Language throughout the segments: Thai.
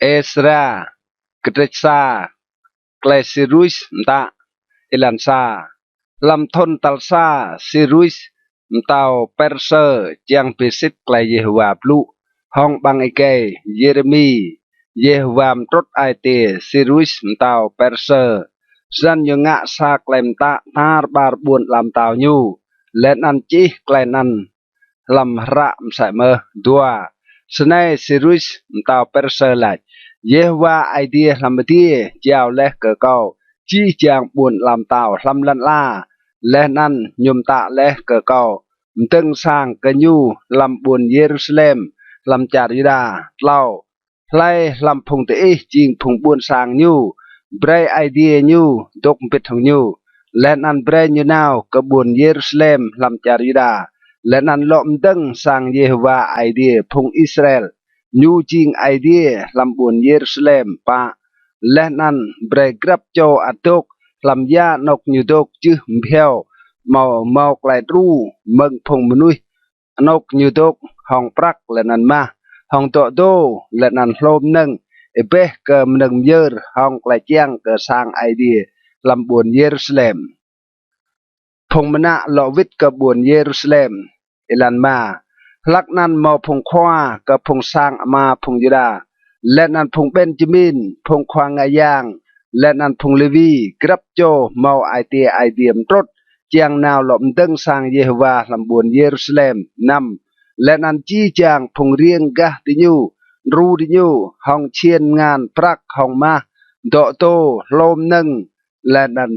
Ezra Ketsa Klesirus mta Elansa Lam thôn Talsa Sirus mtao Perser Chiang Besit Klai Yehovah Plu Hong Bang Ike Jeremy Yehovah Mtrot Aite Sirus mtao Perser Dân như ngạ sa klem ta tar bar buồn làm tàu nhu lên ăn chi klem ăn làm rạ msai mơ đua Snai Sirus mtao Perser lại Yehovah idea làm tia chào leh cờ cầu chi chàng buồn làm tàu làm lăn la lên ăn nhum tạ leh cờ cầu mtưng sang cờ nhu làm buồn Jerusalem làm chả Juda lau play làm phùng tế chinh phùng buồn sang nhu Bray idea nhu dok pit hong nhu lên ăn bray như nào cơ buồn Jerusalem làm chả Juda lên ăn lọm dâng sang Yehovah idea phùng Israel nhu ching idea làm buồn Jerusalem pa lên ăn bray grab cho atok làm ya nọc như dok chứ mpheo màu màu lại ru mừng phùng menui nọc như dok hong prak lên ăn ma hong to do lên ăn lom nâng ebe ke meneng yer hong lại chiang ke sang idea làm buồn Jerusalem phong mena lo vít ke buồn Jerusalem ilan ma lắc nan mau phong khoa ke phong sang ma phong Juda lên ăn phong Benjamin phong khoa ngayang lên ăn phong Levi grab cho mau idea trot chiang nào lom dâng sang Jehovah làm buồn Jerusalem năm lên ăn chi chang phong riêng ga ti nhu ru đi nhu hong chiên ngàn prak hong ma độ tô lom nâng là đàn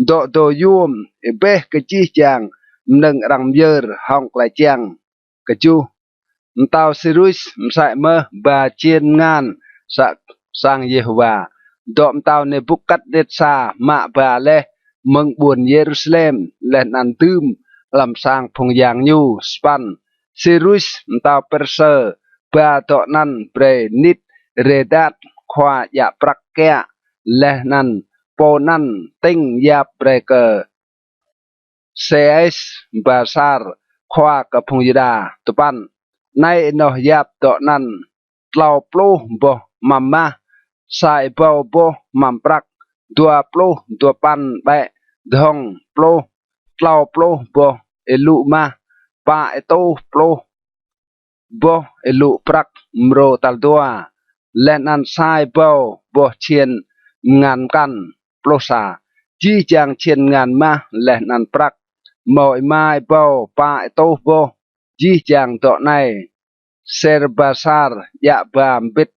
độ tô yum be cái chi chàng nâng răng dơ hong lại chàng cái chu tao sirus sai mơ bà chiên ngàn sang Yehovah độ tao Nebuchadnezzar mạ bà le mừng buồn Jerusalem lên ăn tươm làm sang phong giang nhu span sirus tao Perser ba to nan pre nit redat khoa ya prakya leh nan po nan tinh ya preke cs basar khoa ka phong Juda tupan nay no yap to nan tlau plu bo mama sai bo bo mam prak dua plu dua pan be dong plu tlau plu bo elu ma pa eto plu bo elu prak mro tal dua len an sai bo bo chien ngan kan plosa chi chang chien ngan ma len an prak moi mai bo pa to bo chi chang to này serbasar ya bam bit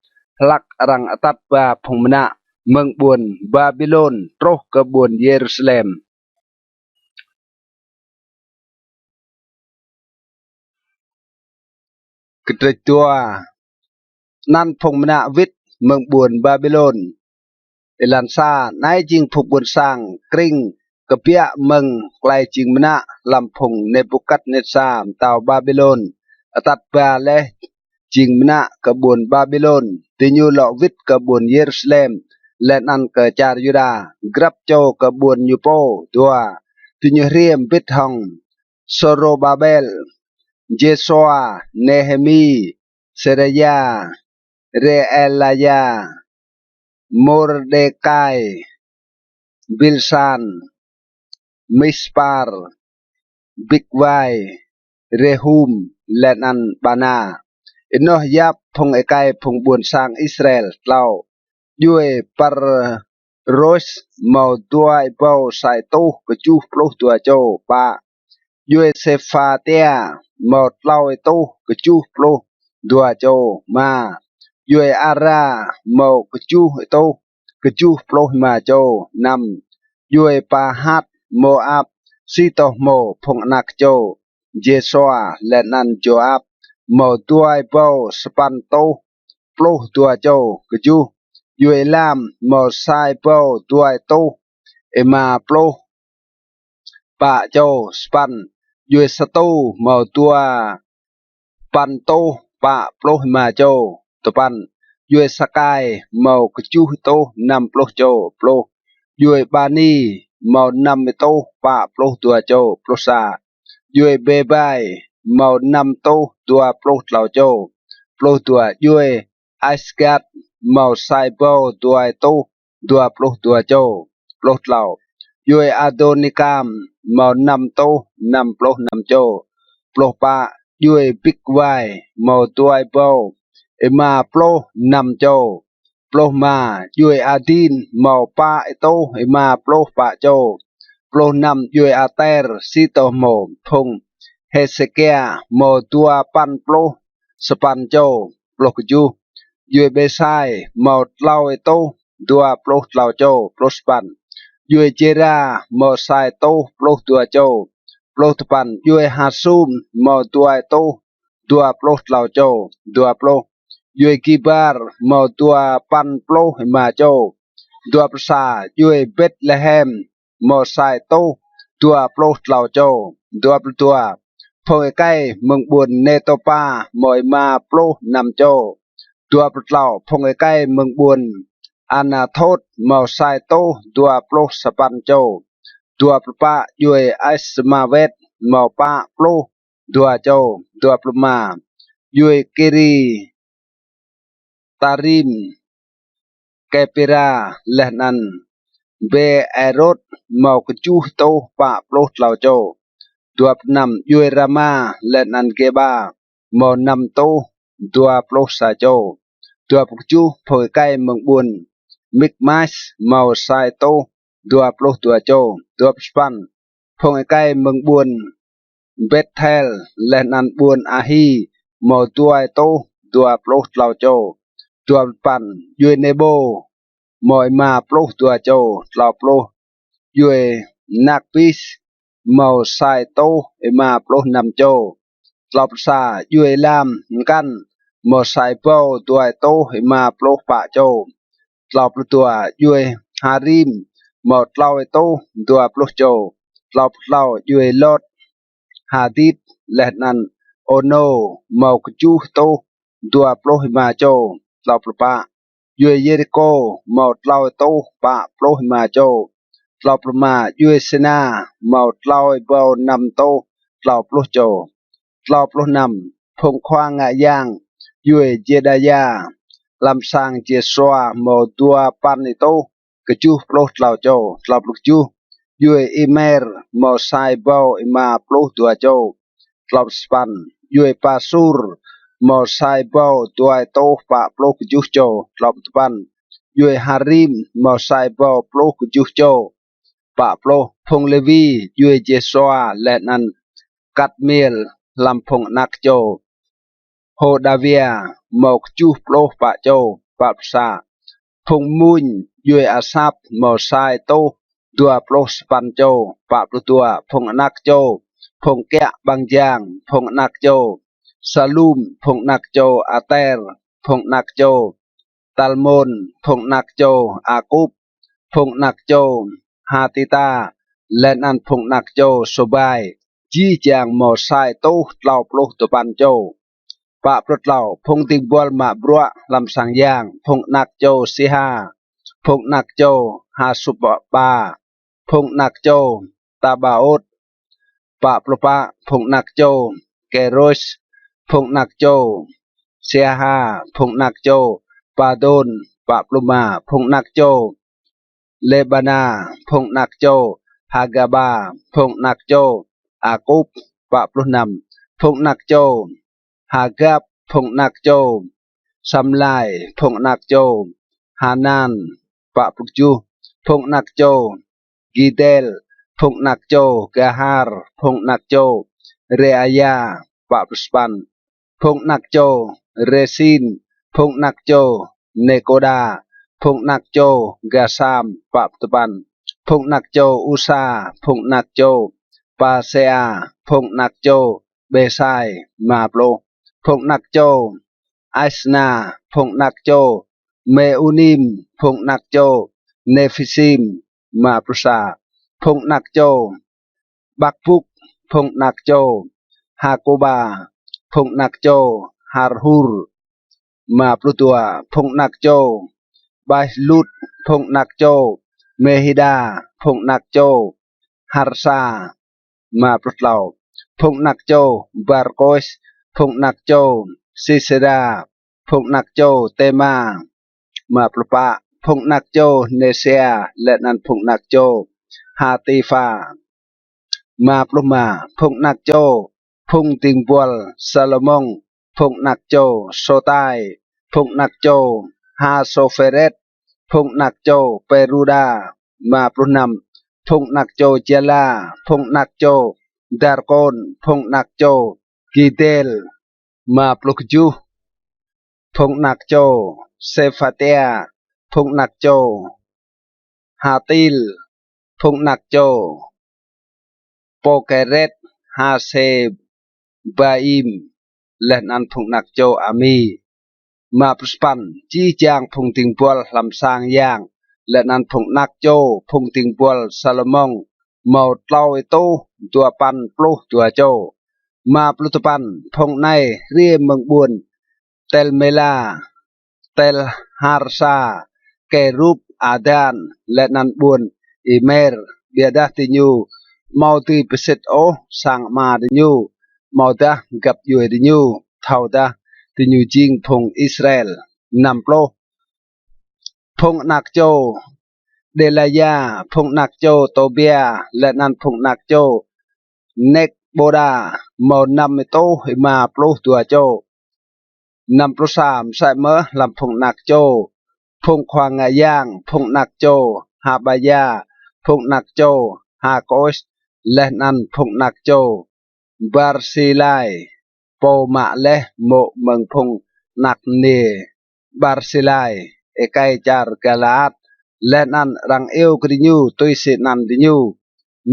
lak rang atat ba phungna mừng buồn Babylon troh ke buồn Jerusalem ketua nan phong mena vít mừng buồn Babylon Elansa nai jing phục buồn sang kring kepia mừng klai jing mena làm phong Nebuchadnezzar tàu Babylon atat ba le jing mena ke buồn Babylon tinyu lo vít ke buồn Jerusalem len an ke char Juda grab cho ke buồn Yupo dua tinyu riem vít hong Sorobabel Jesua Nehemi Seraya Reelaya Mordekai Bilsan Mispar Bigwai Rehum Lenan Bana inoh yap phong ekai phong buồn sang Israel lau yue par ros mau tuai bao sai tu ke chu ploh tua cho pa yue sefatia mau lau tu ke chu ploh dua cho ma yue ara mau ke chu ploh ma cho nam yue pa hat moab sito mo phong nak cho Jesua lenan Joab mau tuai bao span to ploh tua cho ke chu yue lam mau sai bao tuai to ema ploh pa cho span yue satu mau tua pan to pa ploh ma cho topan yue sakai mau ke chu to nam ploh cho ploh yue bani mau nam to pa ploh tua cho plosa yue bebai mau nam to tua ploh lao cho ploh tua yue Asgard màu sai bao tua tu tua plus tua châu plus lau yue Adonicam màu năm tu năm plus năm châu plus ba yue Big Y màu tua bao ema plus năm châu plus ma yue Adin màu pa tu ema plus pa châu plus năm yue Ater sito màu phung Hezekia màu tua pan plus sepan châu plus ju yue besai một lau tô dua plus lau châu plus pan yue jera một sai tô plus dua châu plus pan yue hasum một dua tô dua plus lau châu dua plus yue kibar một dua pan plus ma châu dua sa yue Bethlehem một sai tô dua plus lau châu dua plus dua phơi cây mừng buồn netopa mỗi ma plus năm châu tua plau phong cái mừng buồn ana thốt màu sai tô tua plo sapan châu tua pa yue asmavet màu pa plo tua châu tua pluma yue kiri tarim kepira lehnan be erot màu kecu tô pa plo lau châu tua năm yue rama lehnan keba màu năm tô tua plo sa châu tua chu phơi cây mừng buồn micmash màu sai tô tua plo tua châu tua span phơi cây mừng buồn Bethel lên ăn buồn ahi màu tua tô tua plo lau châu tua pan yue nebo mồi ma plo tua châu lau plo yue nakpis màu sai tô ma plo nam châu lau sa yue lam căn một sai bao tuổi tô mà plo pạ châu lọc tuổi yue harim một lau tô tuổi plo châu lọc lau yue lot hadit lehnan ono màu chu tô tuổi plo mà châu lọc pạ yue Jericho một lau tô pạ plo mà châu lọc mà yue sena một lau bao năm tô lọc plo châu lọc plo năm phong khoang ngại giang yue jedaya làm sang chia xoa màu tua panito cái chu plo lao châu lao lục chu yue imer màu sai bao ima plo tua châu lao span yue pasur màu sai bao tua to pa plo cái chu châu lao span yue harim màu sai bao plo cái chu châu pa plo phong levi yue jesua lenan cắt miel làm phong nak châu Hodavia một chu plo pa châu pa sa phong mun yue asap màu sai tô tua plo span châu pa plo tua phong nak châu phong kẹ bang giang phong nak châu salum phong nak châu ater phong nak châu talmon phong nak châu akub phong nak châu hatita lên ăn phong nak châu sobai chi chàng màu sai tô lau plo tu pan châu Pak Prut Lau phong tình buol ma brua làm sang giang phong nak châu siha phong nak châu hasupa phong nak châu tabaot Pak Propa phong nak châu keros phong nak châu siha phong nak châu padon Pak Pluma phong nak châu lebana phong nak châu hagaba phong nak châu akub Pak Plunam phong nak châu Hagap phong nak châu Samlai phong nak châu Hanan Pak Pukju phong nak châu Gidel phong nak châu Gahar phong nak châu Reaya Pak Puspan phong nak châu Resin phong nak châu Nekoda phong nak châu Gasam Pak Tupan phong nak châu Usa phong nak châu Pasea phong nak châu Besai Maplo phong nak châu Aisna phong nak châu Meunim phong nak châu Nephisim Maprusa phong nak châu Bakpuk phong nak châu Hakoba phong nak châu Harhur Maplutua phong nak châu Bailut phong nak châu Mehida phong nak châu Harsa Maprutlau phong nak châu Barkos phong nak châu Sisera พงนักโจเตมาประปะพงนักโจเนเซียและนันพงนักโจฮาติฟามาปลุมาพงนักโจพงติงบัวซาโลมงพงนักโจโซไตพงนักโจฮาโซเฟเรตพงนักโจเปรูดามาปลุนำพงนักโจเจลาพงนักโจดาร์โกนพงนักโจกีเดลมาปลุกจูพงนักโจเซฟาเตียพงนักโจฮาติลพงนักโจโปเกเรตฮาเซบาอิมและนันพงนักโจอามีมาปสปันจีจางพงติงบัวลำสางย่างและนันพงนักโจพงติงบัวซาลมงเมาเต้าไอโตตัวปันปลุตัวโจมาปลุตปันพงในเรียมเมืองบุญเตลเมลาเตลฮาร์ซาเกรูปอาดานและนันบุญอิเมรเบียดาติญูเมาตีเปสิตโอสังมาติญูเมาตากับอยู่ติญูเท่าตาติญูจิงพงอิสราเอลนำโปรพงนักโจเดลายาพงนักโจโตเบียและนันพงนักโจเนกโบดาเมานำโตให้มาปลุตัวโจนำโปรสามใส่เมื่อลำพงนักโจพงควางงาย่างพงนักโจฮาบายาพงนักโจฮาโกสและนันพงนักโจบาร์ซิไลโปมาและโมเมืองพงนักเนบาร์ซิไลเอกายจาร์กาลาดและนันรังเอวกริญูตุยสินันดิญู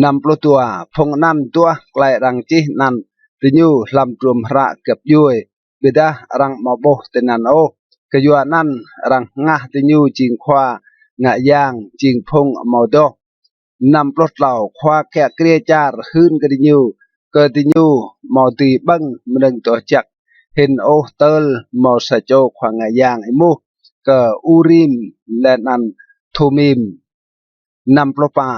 นำปลุตัวพงนันตัวไกลรังจีนันดิญูลำรวมระเกับยุยเบดารังมาโบเตนันโอกยัวนันรังงะดิญูจิงควางะยางจิงพงมาโดนำปลดเหล่าควาแกะเกลียจาร์ฮืนกดิญูเกิดดิญูมาตีบังมนึงตัวจักเห็นโอเตลมาสะโจควางะยางไอมูก็อูริมและนันทูมิมนำปลปา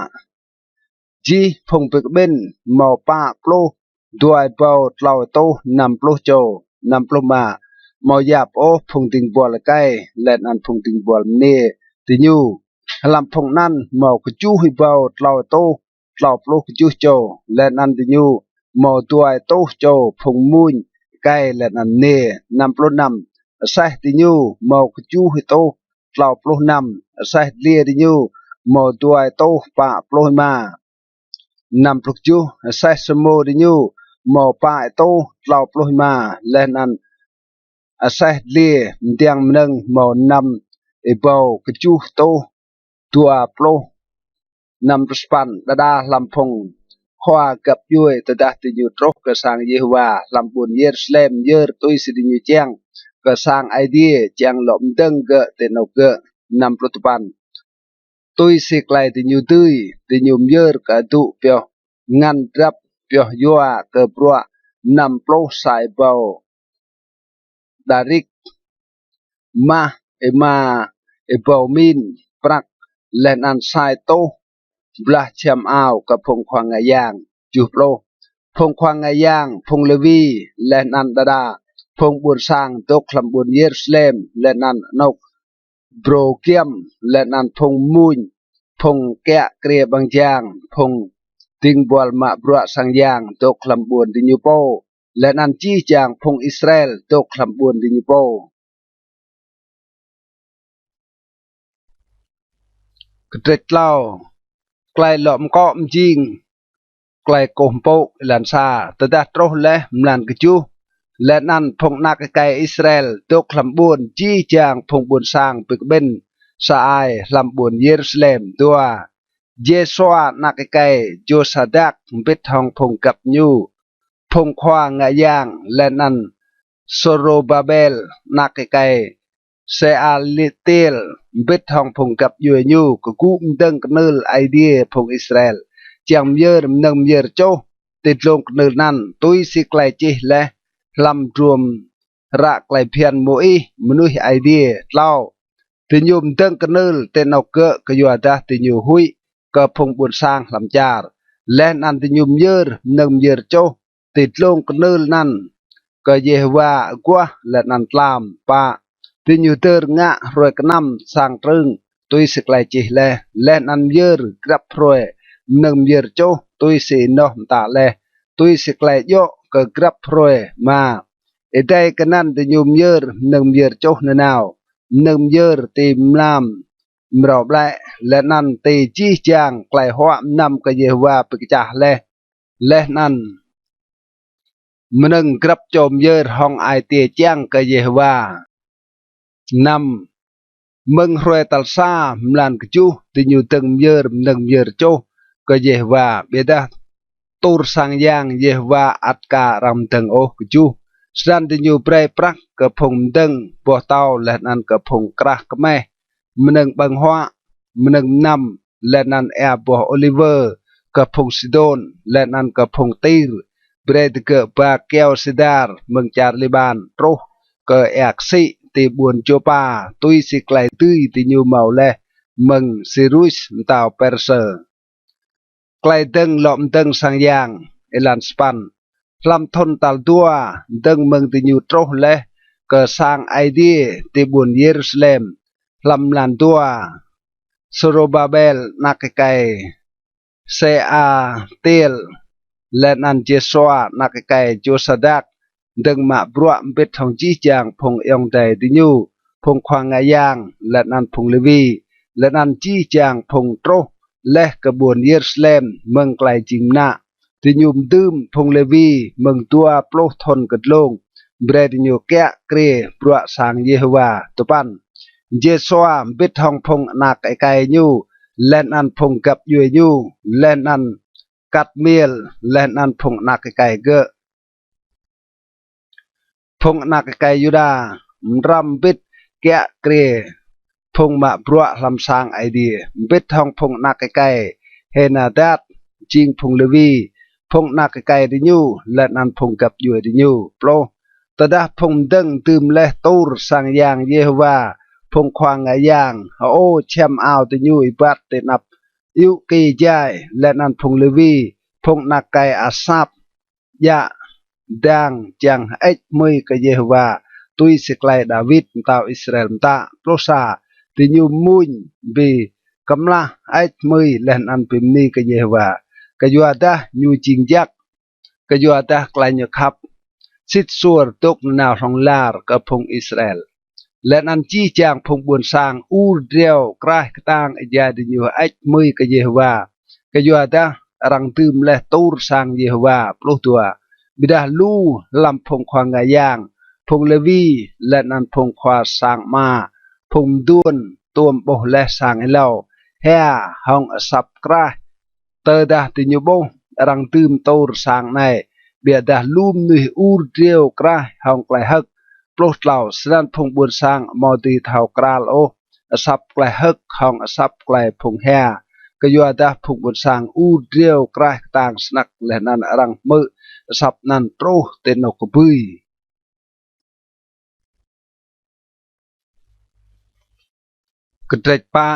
จีพงเป็กเบนหมอป้าปลุด้วยเบาเล่าโตนำปลุโจนำปลุมาหมอยาบโอพงติงบัวละไกและนันพงติงบัวเนติญูลำพงนั่นหมอกจูให้เบาเล่าโตเล่าปลุกจูโจและนันติญูหมอด้วยโตโจพงมุนไกและนันเนนำปลุนำใส่ติญูหมอกจูให้โตเล่าปลุนำใส่เลียติญูหมอด้วยโตปะปลุมานำปลุกจูใส่สมอดิญูหมอปะโตเล่าปลุมาและนันใส่เลียเดียงมนึงหมอนำเอเบากจูโตตัวปลุนำปสปันดาลำพงขวากับยุยตดาติญูตรกกสังเยฮวาลำบุญเยรูซาเล็มเยอร์ตุยสิดิญูเจียงกสังไอเดียเจียงหลอมดึงเกเตนกเกนำปลุตปันตุยสิกไลติญูตุยติญูเยอร์กะดุเปียวงันรับเปียวยัวเกปรัวนำปลุสายเบาดาริกมาเอเบามินปรักและนันสายโตบลาเชมอาวกับพงควางงายางจูโปรพงควางงายางพงเลวีและนันดาพงบุญสร้างตกลำบุญเยรูซาเล็มและนันนกโบรเกียมและนันพงมุนพงแกะเกลียบางจางพงติงบัวมาบรัวสังยางตกลำบุญดิญูโปและนันจีจางพงอิสราเอลตกลำบุญดิญูโปกระเด็ดเล่าไกลหลอมก็มจิงไกลโกมโปกหลันซาตะดัดโตและมลันกจูและนั่นพงนักไกอิสราเอลตกลำบุญจีจางพงบุญสร้างปึกเบนสาไอลำบุญเยรูซาเล็มตัวเยซัวนักไกโจซาดักเบ็ดทองพงกับยูพงควางงายางและนันโซโรบาเบลนักไกเซอาลิเตลเบ็ดทองพงกับยูก็กูมดังกเนลไอเดียพงอิสราเอลจางเยอร์นำเยอร์โจติดลงกเนลนั้นตุยสิไกลจิและลำรวมระไกลเพียนโมอีมนุษย์ไอเดียเล่าติญูมดังกเนลเตนเอาเกะกยัวดาติญูหุยก็พงบุญสร้างลำจาร์และนันติญูมเยอร์นำเยอร์โจติดลงกเนลนั้นก็เยว่ากัวและนันตามปะ ที่อยู่เตอร์งะรวยกระนำสร้างตรึงตุยสกลายจีและนันเยอร์กรับรวยหนึ่งเยอร์โจตุยสีนอมตาตุยสกลายโยก็กรับรวยมาไอได้กันนั้นที่อยู่เยอร์หนึ่งเยอร์โจนนาวหนึ่งเยอร์ตีมลามรอบและนันตีจีจางไกลหัวนำก็เยว่าปกจ่าและนันมันนึงกรับโจมเยอร์ห้องไอเตียจ้างก็เยว่านำมึงรวยตัลซามลานกจูที่อยู่ตึงเยอร์หนึ่งเยอร์โจก็เยว่าเบดาตูรสังยางเยว่าอัดการำตึงโอกจูสันที่อยู่เปรย์ปรักกับพงดึงบัวเต้าและนันกับพงกระกแม่มันนึงบังหัวมันนึงนำและนันแอบบัวโอลิเวอร์กับพงซิโดนและนันกับพงตีร์เบรดเกิดบาเกลซิดาร์เมืองจาร์ลิบานโรก็แอกซิตีบุญโจปาตุยสิไกลตุยที่อยู่เมาเลเมืองซิรุสตาวเปอร์เซอร์ไกลตึงหลอมตึงสังยางเอลันสปันลำทนตัลตัวตึงเมืองที่อยู่โตรเลก็สร้างไอเดียที่บุญเยรูซาเล็มลำลันตัวโซโรบาเบลนักไกเซอาเตลและนันเจสวานักไกโจซาดักดึงมาบรัวเบ็ดทองจีจางพงยองใจดิญูพงควางงายางและนันพงเลวีและนันจีจางพงโตรและกระบวนเยรูซาเล็มเมืองไกลจิมนาดิญูมดื่มพงเลวีเมืองตัวโปรทนกัดลงเบรดิญูแกะเกรบรัวสางเยฮวาตุปันเจสวาเบ็ดทองพงนักไกญูและนันพงกับยูยูและนันกัดเมียลและนันพงนักไกเกะพงนักไกยูดารำบิดแกะเกรพงมาบรัวลำสางไอเดียบิดทองพงนักไกเฮนาดัดจิงพงเลวีพงนักไกดิญูและนันพงกับยูดิญูโปรตดาพงดึงตืมและตูรสังยางเยฮวาพงควางงายางโอเชมอาวดิญูอิบัตเตนับยุกีใจและนันพงเลวีพงนักไกอาซับยะดังจังเอ็ดมือก็เยฮวาตุยสกลายดาวิดตาวอิสราเอลตาโปรซาติญูมุนบีกำลาเอ็ดมือและนันพิมนีก็เยฮวาก็ยัวดาญูจิงจักก็ยัวดากลายยขับสิทสัวตกนาวทองลาร์กับพงอิสราเอลและนันจีจางพงบุญสร้างอูเดียวกลายต่างยาดิญูเอ็ดมือก็เยฮวาก็ยัวดารังตืมและตูรสร้างเยฮวาปลุกตัวบิดาลูลำพงควางงายางพงเลวีและนันพงควาสร้างมาพงด้วนตัวมโบและสร้างให้เราแห่ห้องสับกระเตอดาติญูโบรังตืมตูรสร้างในเบียดาลูมนุยอูเดียวกระห้องไกลฮักปลุกเหล่าสนันพงบุญสร้างมอดีเท่ากราลโอสับไกลฮักห้องสับไกลพงแห่ก็ยัวดาพงบุญสร้างอูเดียวกระต่างสนักและนันรังมือสับนันโตรเตนกบุยกระเด็ดป้า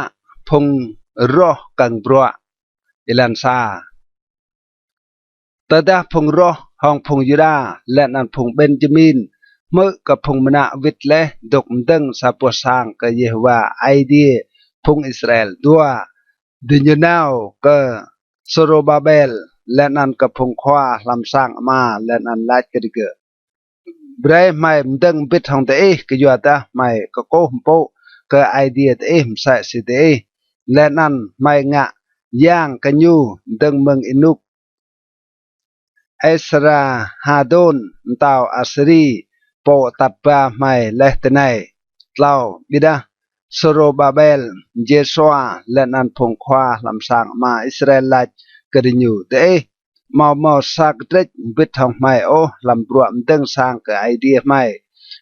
พงรอกังบรัวอิลันซาแต่ดาพงรอห้องพงยูดาและนันพงเบนจามินเมื่อกับพงมนาวิทและดกดังซาปวสางก็เยว่าไอเดียพงอิสราเอลด้วยดินยูนาวก็โซโรบาเบลและนันกับพงควาลำสร้างมาและนันลาดกระดิกเบรย์ไม่ดังบิดทางเตะก็ยัวตาไม่ก็โก้มโปก็ไอเดียเตะมใส่สิเตะและนันไม่งะย่างกันอยู่ดังเมืองอินุกเอสราฮาโดนตาวอัสรีโปตับปาไม่เลตเนยเล่าบิดาโซโรบาเบลเจสวาและนันพงควาลำสร้างมาอิสราเอลลัดกระดิญูเตะมาสักเด็กบิดทองไม่โอลำรวมดังสร้างกับไอเดียไม่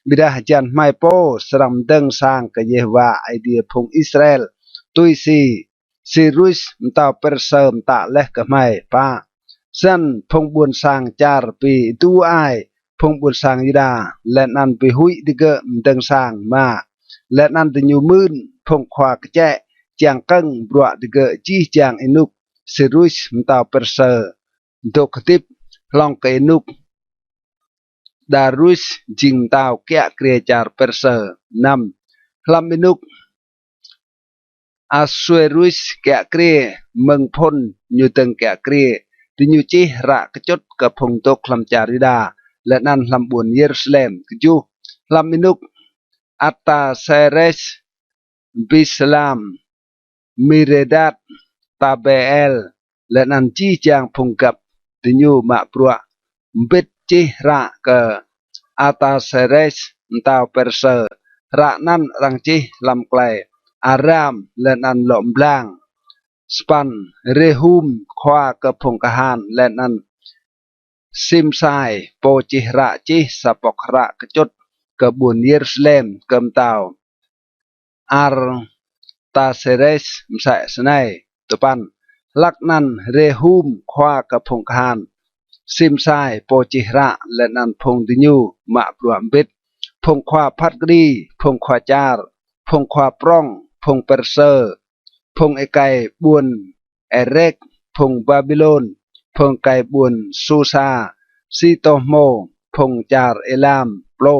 บิดาจันไม่โปสรัมดังสร้างกับเยฮวาไอเดียพงอิสราเอลตุยซีรุสมตาเปอร์เซมตาเล็กกับไม่ป้าสันพงบุญสร้างจารปีตูไอพงบุญสร้างยูดาและนันไปหุยดิเกมดังสร้างมาและนันติญูมืนพงควากแจจางกังบรัวดิเกจีจางอินุกซีรุสมตาเปอร์เซอร์ดกติบลองเกนุกดารุสจิงตาวแกะเกรจาร์เปอร์เซอร์น làm bên nục Asuerus kẻ kia mừng phôn như từng kẻ kia thì như chi rạ cái chốt cái phong tục làm charida lệ nan làm buồn Jerusalem cái chú làm bên nục Ataseres Bislam Miredat Tabeel lệ nan chi chang phong cập thì như mạ prua biết chi rạ cái Ataseres tao perser rạ nan răng chi làm clay Aram lên ăn lộm blang Span Rehum khoa cơ phong kahan lên ăn Simsai po chi rạ chi sapok rạ cái chốt cơ buồn Jerusalem cầm tàu Ar Taseres msai snai tupan lắc nan Rehum khoa cơ phong kahan Simsai po chi rạ lên ăn phong đi nhu mạ pruam bit phong khoa phát đi phong khoa char phong khoa prong phong perser phong ekai buồn erek phong babylon phong kai buồn susa sitomo phong char elam plo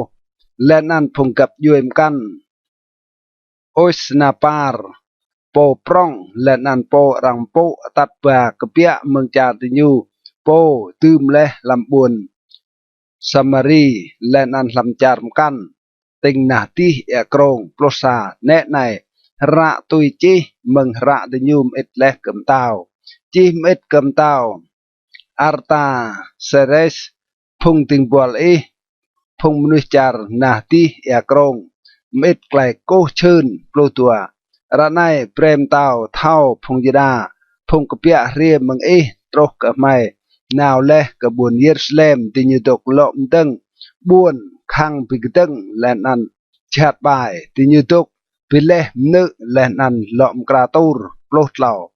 lên ăn phong cặp yuem căn osnapar po prong lên ăn po rang po tát bà kepia mừng char tinyu po tươm leh làm buồn samari lên ăn làm char căn tình nà ti e krong plosa nè này rạ tui chi mừng rạ de nhum ít leh cầm tao chi ít cầm tao arta seres phung tình bual e phung mnu char nà ti e krong ít klai ko chơn plotua rạ này prem tao thao phung yada phung kapia ria mừng e trok ka mai nào leh ka buồn Jerusalem ti như tok lom teng buồn khang pi teng len an chát bài thì như tục vì lẽ nữ lên ăn lọm kratur plot lào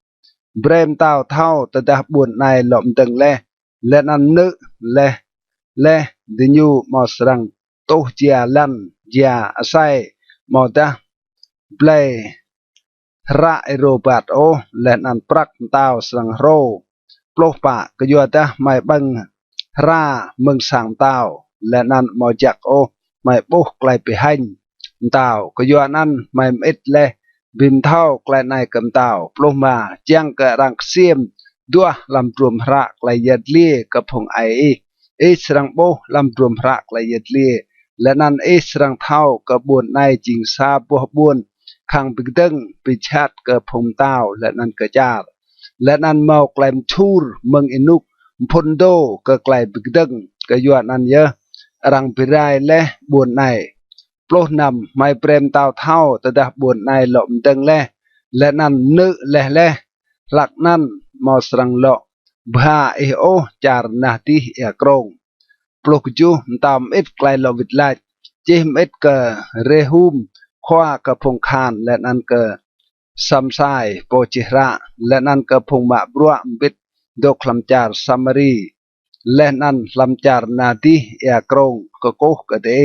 brem tao thao ta đã buồn này lọm từng lên ăn nữ lẽ thì như mò rằng tô chia lăn chia sai mò ta play ra aerobat o lên ăn prak tao rằng ro plot pa cái giờ ta mày băng ra mừng sang tao lên ăn mò chặt o mày bốc lại bị hành tao có doan ăn mày ít le bìm thao cái này cầm tao ploma chiang cái răng xiêm đua làm trùm rạc lại giật lia cái phong ai ít răng bố làm trùm rạc lại giật lia lên ăn ít răng thao cái buồn này chính xa bố buồn khang bị đưng bị chát cái phong tao lên ăn cái char lên ăn mau cái tour mừng inuk pondo cái bị đưng cái doan ăn nhớ răng bị rai le buồn này plo nằm mai prem tao thao ta đã buồn này lộm teng le nan nữ le lạc nan mò srang lo bha e o char na ti e krong plo ju tam ít klai lo vit lai chim ít ka rehum khoa ka phong khan le nan ka samsai po chihra le nan ka phong ma brua bit do khlam char samari le nan lam char na ti e krong ko ka de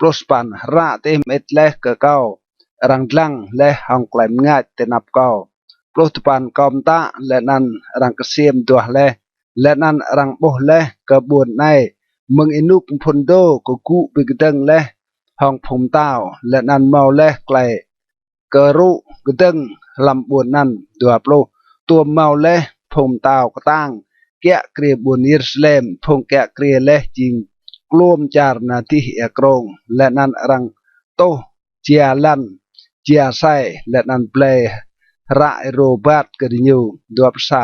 prospan ra te met leh ke kau rang lang leh hong klaim ngat te nap kau prospan kom ta le nan rang kesiem tuah le nan rang boh leh ke buon nai meng inuk phondo ko ku bigdeng leh hong phum tao le nan mau leh klai ke ru gdeng lam buon nan dua plo tua mau leh phum tao ka tang kya kre buon Jerusalem phung kya kre leh jing klom char na ti e krong le nan rang to chia lan chia sai le nan play ra robat ke nyu duap sa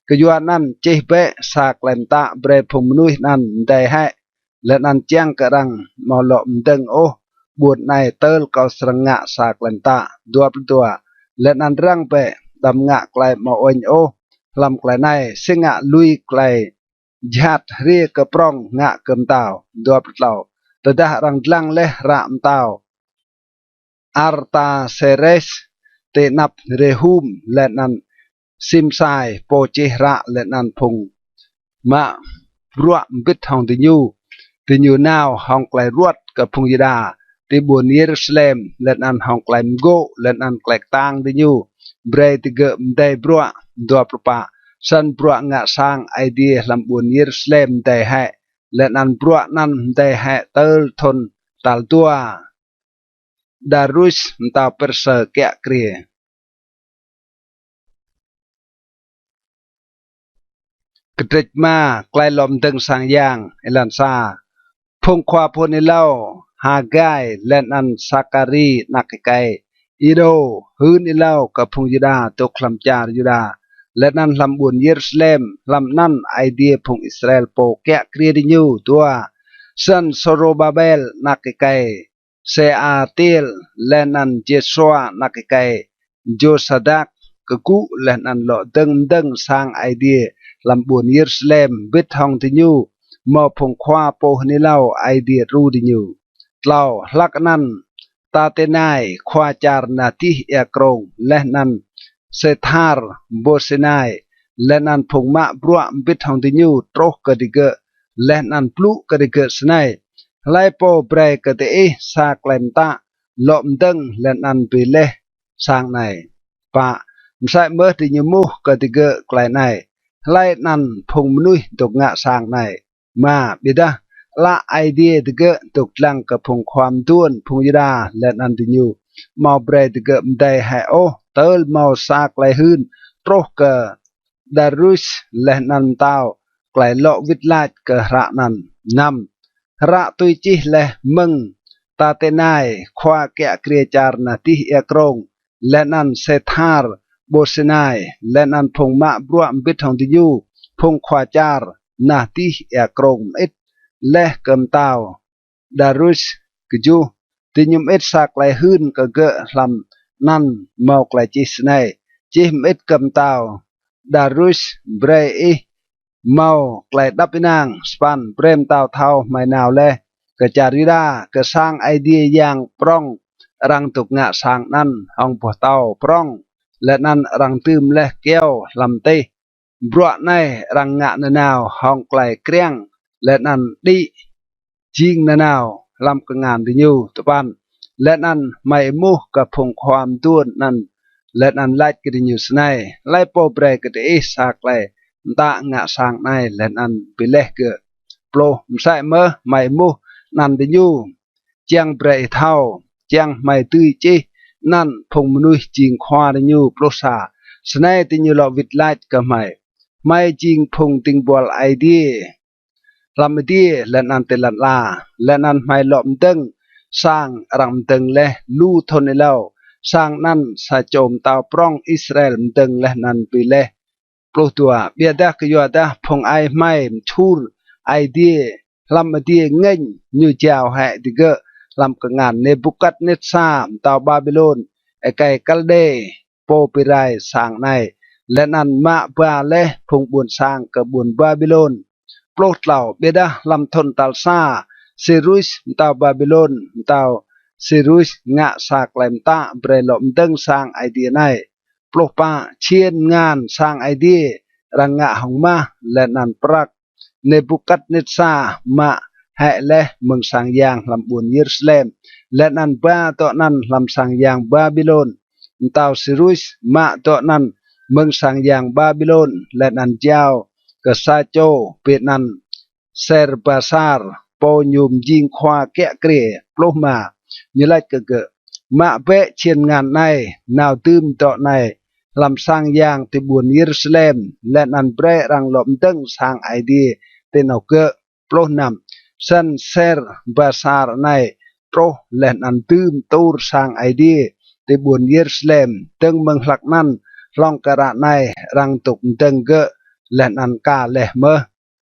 ke yuan nan che be sa klem ta bre phum nui nan dai hai le nan chiang ke rang mo lo mdeng o buat nai tel kau seranga sa klem ta duap tua le nan rang be dam nga klai mo oin o lam klai nai singa lui klai jhat ria ke prong nga kem tao duap tlau tedah rang dlang leh ram tao arta seres te nap rehum lenan simsai po chihra lenan phung ma ruat bit hong ti nyu now hong klai ruat ke phung yida ti buon Jerusalem lenan hong klai go lenan klai tang ti nyu bre ti ge mdai brua duap pa san brua nga sang idea lam buon Jerusalem dai hai lên ăn brua nan dai hai tơ thôn tal tua ดารุสตาวเปอร์เซแกะเกรียกระดิกมาไกลลมดึงสังยางเอลันซาพงควาพนิเล่าฮากายและนันสักการีนักไกอีโดฮืนอิเล่ากับพงยูดาตกลำจารยูดาและนันลำบุญเยรูซาเล็มลำนั่นไอเดียพงอิสราเอลโปแกะเกรียดิญูตัวซันโซโรบาเบลนักไกเซอาติลและนันเจสวานักไกโจซาดักกกุและนันโลดึงสร้างไอเดียลำบุญเยรูซาเล็มบิดทองติญูมอพงควาโปนิเล่าไอเดียรูดิญูเล่าลักนันตาเตนายควาจารนาติเอกรงและนันเซธาร์โบเซนายและนันพงมะบรัวบิดทองติญูตรกกดิเกและนันปลุกดิเกสไนไลโปเบรกเตอสากเลมตาลอมดึงและนันเปเลสางในปะมใส่เมื่อติญมุกดิเกไกลในไลนันพงมนุยตกงะสางในมาบิดาละไอเดียดิเกตกลังกับพงความด้วนพงยดาและนันติญูมาเบรดิเกมได้ให้โอเติลมาสากไลหืนโตรกดารุสและนันตาวไกลโลวิดลาดกระนันนำระตุยจิและมึงตาเตนายควาแกะเกรียจารนาติเอกรงและนันเซธาร์โบเซนายและนันพงมะบรัวบิดทองติญูพงควาจารนาติเอกรงอิดและเกิมตาวดารุสกจูติญุมอิดสากไลหืนกะเกะลำนันเมาไกลจิสไนจิมอิดเกิมตาวดารุสเบรอีเมาไกลดับปินางสปันเปรมตาวเทาไม่นาวและกะจาริดากะสร้างไอเดียอย่างปร่องรังตุกงะสางนั้นห้องปะเตาปร่องและนั้นรังตืมและเกี้ยวลำเตบรัวในรังงะนนาวห้องไกลเกรียงและนั้นดีจิงนนาวลำกงานดิญูตปันและนั้นไม่มุกับพงความด้วนนั้นและนั้นไล่กดิญูสไนไล่โปเบรกดิสากไลตางะสางในและนั้นไปเล็กเกโปรมใส่เมื่อไม่มุนันดิญูเจียงเบรเท่าเจียงไม่ตื้อจีนั่นพงมนุษย์จิงควาดิญูโปรซาสไนติญูลวิดไลก็ไม่จิงพงติงบอลไอเดียลำดีและนันเตลันลาและนันไม่หลอมตึงสร้างรังตึงและลู่ทนเล่าสร้างนั้นสะโจมตาวปรองอิสราเอลตึงและนันปีเล่ปลุกตัวเบียดกยัวดาพงไอไม่ชูรไอเดียลำดีเงินยูเจ้าให้ดิเกลำกงานเนบุกัดเนซามตาวบาบิโลนไอไก่กัลเดโปปิไรสร้างในและนันมาบาเล่พงบุญสร้างกบุญบาบิโลนโปรดเหล่าเบดาลำทนตัลซาเซรุสตาวบาบิโลนตาวเซรุสงะสากลมตาเบรลมดึงสร้างไอเดียในโปรดป้าเชียนงานสร้างไอเดียรังงะหงมาและนันปรักเนบุกัดเนซามาให้และเมืองสังยางลำบุญเยรูซาเล็มและนันบ้าต่อนั้นลำสังยางบาบิโลนตาวเซรุสมาต่อนั้นเมืองสังยางบาบิโลนและนันเจ้ากษาโจเปนันเซร์บาซาร์ปอยุมจิงควาแกะเกรียปลุมายุไลกะเกะมาเปะเชียนงานในนาวตืมต่อในลำสร้างยางที่บุญเยรูซาเล็มและนันเปรรังหลอมตึงสร้างไอเดียเตนเอาเกะปลุนำซันเซร์บาซาร์ในโปรและนันตืมตูรสร้างไอเดียที่บุญเยรูซาเล็มตึงเมืองหลักนั้นลองกระในรังตุกตึงเกะและนันกาเลเมอ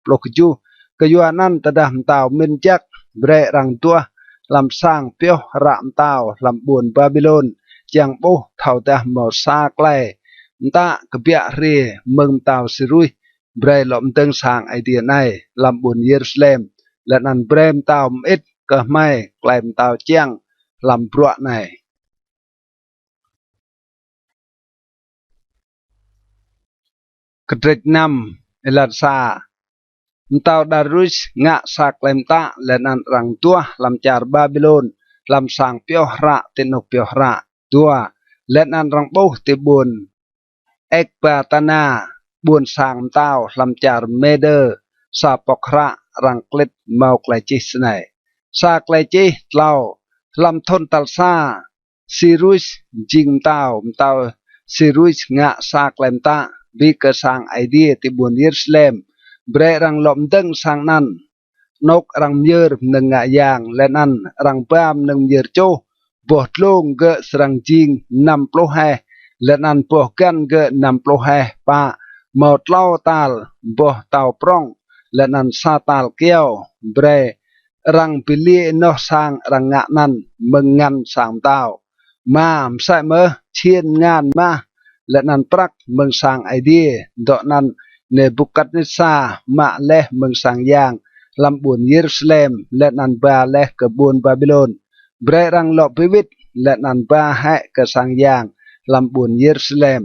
ปลกจูกยัวนันตะดามตาวมินจักเบรรังตัวลำสร้างเปียวรามตาวลำบุญบาบิโลนจังโบเท่าแต่หมอซาไกลตากเบียเรเมืองตาวสิรุยเบรลมตึงสร้างไอเดียในลำบุญเยรูซาเล็มและนันเบรมตาวมิดก็ไม่ไกลมตาวเจียงลำปลวในกระดิกนำเอลาซาตาวดารุสงะสากเลมตาและนันรังตัวลำจาร์บาบิโลนลำสังเปียวระตินกเปียวระตัวและนันรังโบติบุญเอกปาตนาบุญสังตาวลำจาร์เมเดอร์ซาปกระรังกลิดเมาไกลจิสไนซาไกลจิเล่า ลำทนตัลซาซีรุสจิงเต้าซีรุสงะสากเลมตาวิกสังไอเดียที่บุญเยรูซาเล็มเบรรังลมดึงสังนั้นนกรังเยอร์หนึ่งงะยางและนั้นรังปามหนึ่งเยอร์โจบทลงเกะสรังจิงนำโปรแฮและนั้นพวกกันเกะนำโปรแฮปะหมดเล่าตาลบ่เต่าปร้องและนั้นซาตาลเกี้ยวเบรรังปิลีนอสังรังงะนั้นมึงงันสามเต้ามามใส่เมอเชียนงานมาและนั้นปรักมึงสังไอเดียดอกนั้นในบุกัดนิสามาเลมึงสังยางลำบุญเยรูซาเล็มและนันบาเลกบุญบาบิโลนเบรรังหลบพิวิตและนันบาให้กสังยางลำบุญเยรูซาเล็ม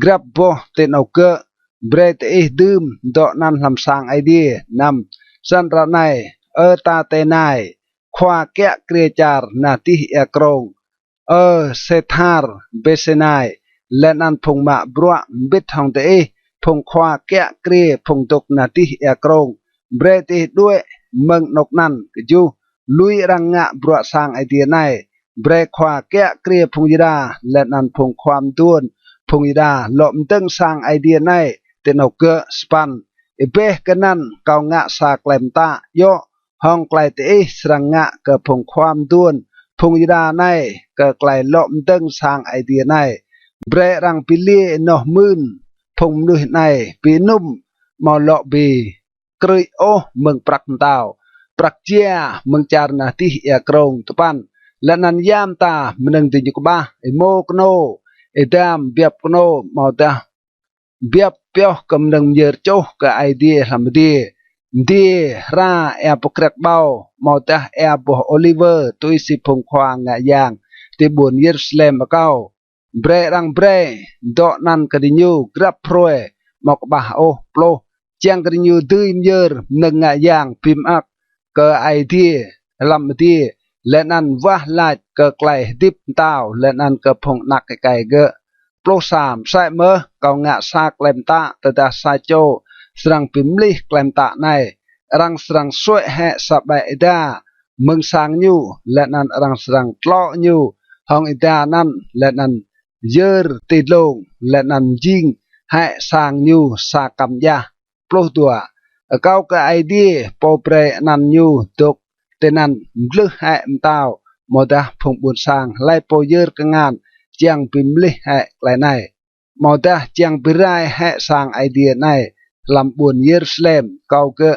กรับบ่เตนเอาเกะเบรตอีดื่มดอกนั้นลำสังไอเดียนำสันระไนตาเตนายขวาแกะเกรียจารนาติเอกรงเซธาร์เบเซนายและนันพงมาบรัวบิดทองเตอพงขวาแกะเกรียพงตกนาติเอกรงเบรติด้วยเมืองนกนั้นกจูลุยรังงะบรัวสร้างไอเดียในเบรขวาแกะเกรียพงยิดาและนันพงความด้วนพงยิดาหลอมตึงสร้างไอเดียในเตนเอาเกะสปันเบกันนั้นเกางะสากเลมตาโยห้องไกลเตอสรังงะเกพงความด้วนพงยิดาในเกไกลหลอมตึงสร้างไอเดียในเบรรังปิลีนอมื่นพงนุยในปีนุ่มมอลอบีกรีโอเมืองปรักเต้าปรักเจียเมืองจารนาที่เอกรงตุปันและนันยามตามันนึงติจุกบ้าไอโมกโนไอดามเบียบโนมอตาเบียบเปียวกำลังเยอโจกับไอเดียทำดีราแอปกระเบามอตาแอปโอลิเวอร์ตุยสิพงควางงะยางที่บุญเยรูซาเล็มมาเก้าเบรรังเบรดอกนั้นกระดิญูกรับพรวยมอกบ้าโอโปรChang kering yu tui myer neng yang pim ak ke idea lam ti lenan wah lach ke klai dip tao lenan ke phong nak kai ge plo sam sai mơ kau ngạ sa klem ta ta sa cho srang pim li klem ta nai rang srang suai he sa bai da meng sang nyu lenan rang srang tlo nyu hong ida nan lenan yer ti long lenan jing hai sang nyu sa kam ya ploh tua kau ke idea popre nan nyu tuk tenan mleh hai mtao modah phong bun sang lai po yer kengan chiang pimlih hai klai nai modah chiang pirai hai sang idea nai lam bun Yerusalem kau ke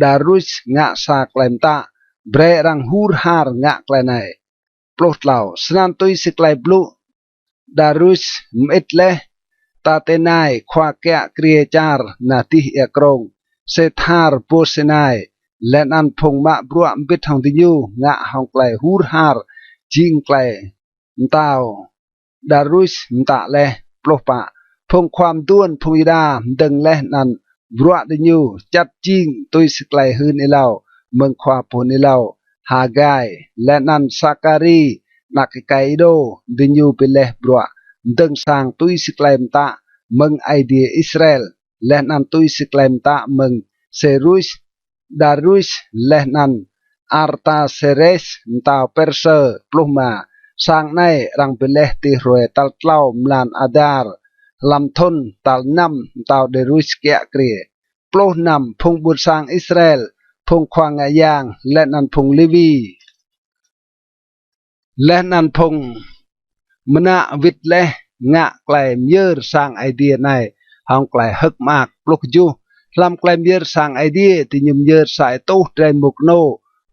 darus ngạ sa klaim ta bre rang hur har ngạ klai nai ploh tlau snan tui siklai blu darus mit leh ta tenai khwa kya kriya char na ti ekrong se thar po senai len an phong ma brua bit hong ti nyu nga hong klai hur har jing klai tao darus mta le ploh pa phong khwam tuan phong ida deng le nan brua ti nyu chat jing tui siklai hun ilau meng khwa pon ilau hagai len an sakari nak kai do ti nyu pileh brua deng sang tui siklai mta meng idea Israel lehnan tui siklem ta meng serus darus lehnan arta seres ntau perse pluma sang nai rang beleh ti roe tal tlau mlan adar lam thon tal nam ntau derus kia krie ploh nam phung bun sang Israel phung khwang ayang lehnan phung Levi lehnan phung mena vit leh ngạ klai myer sang idea này hong klai hực mạc pluk ju lam klai myer sang idea thì nhum myer sai tu tre muk no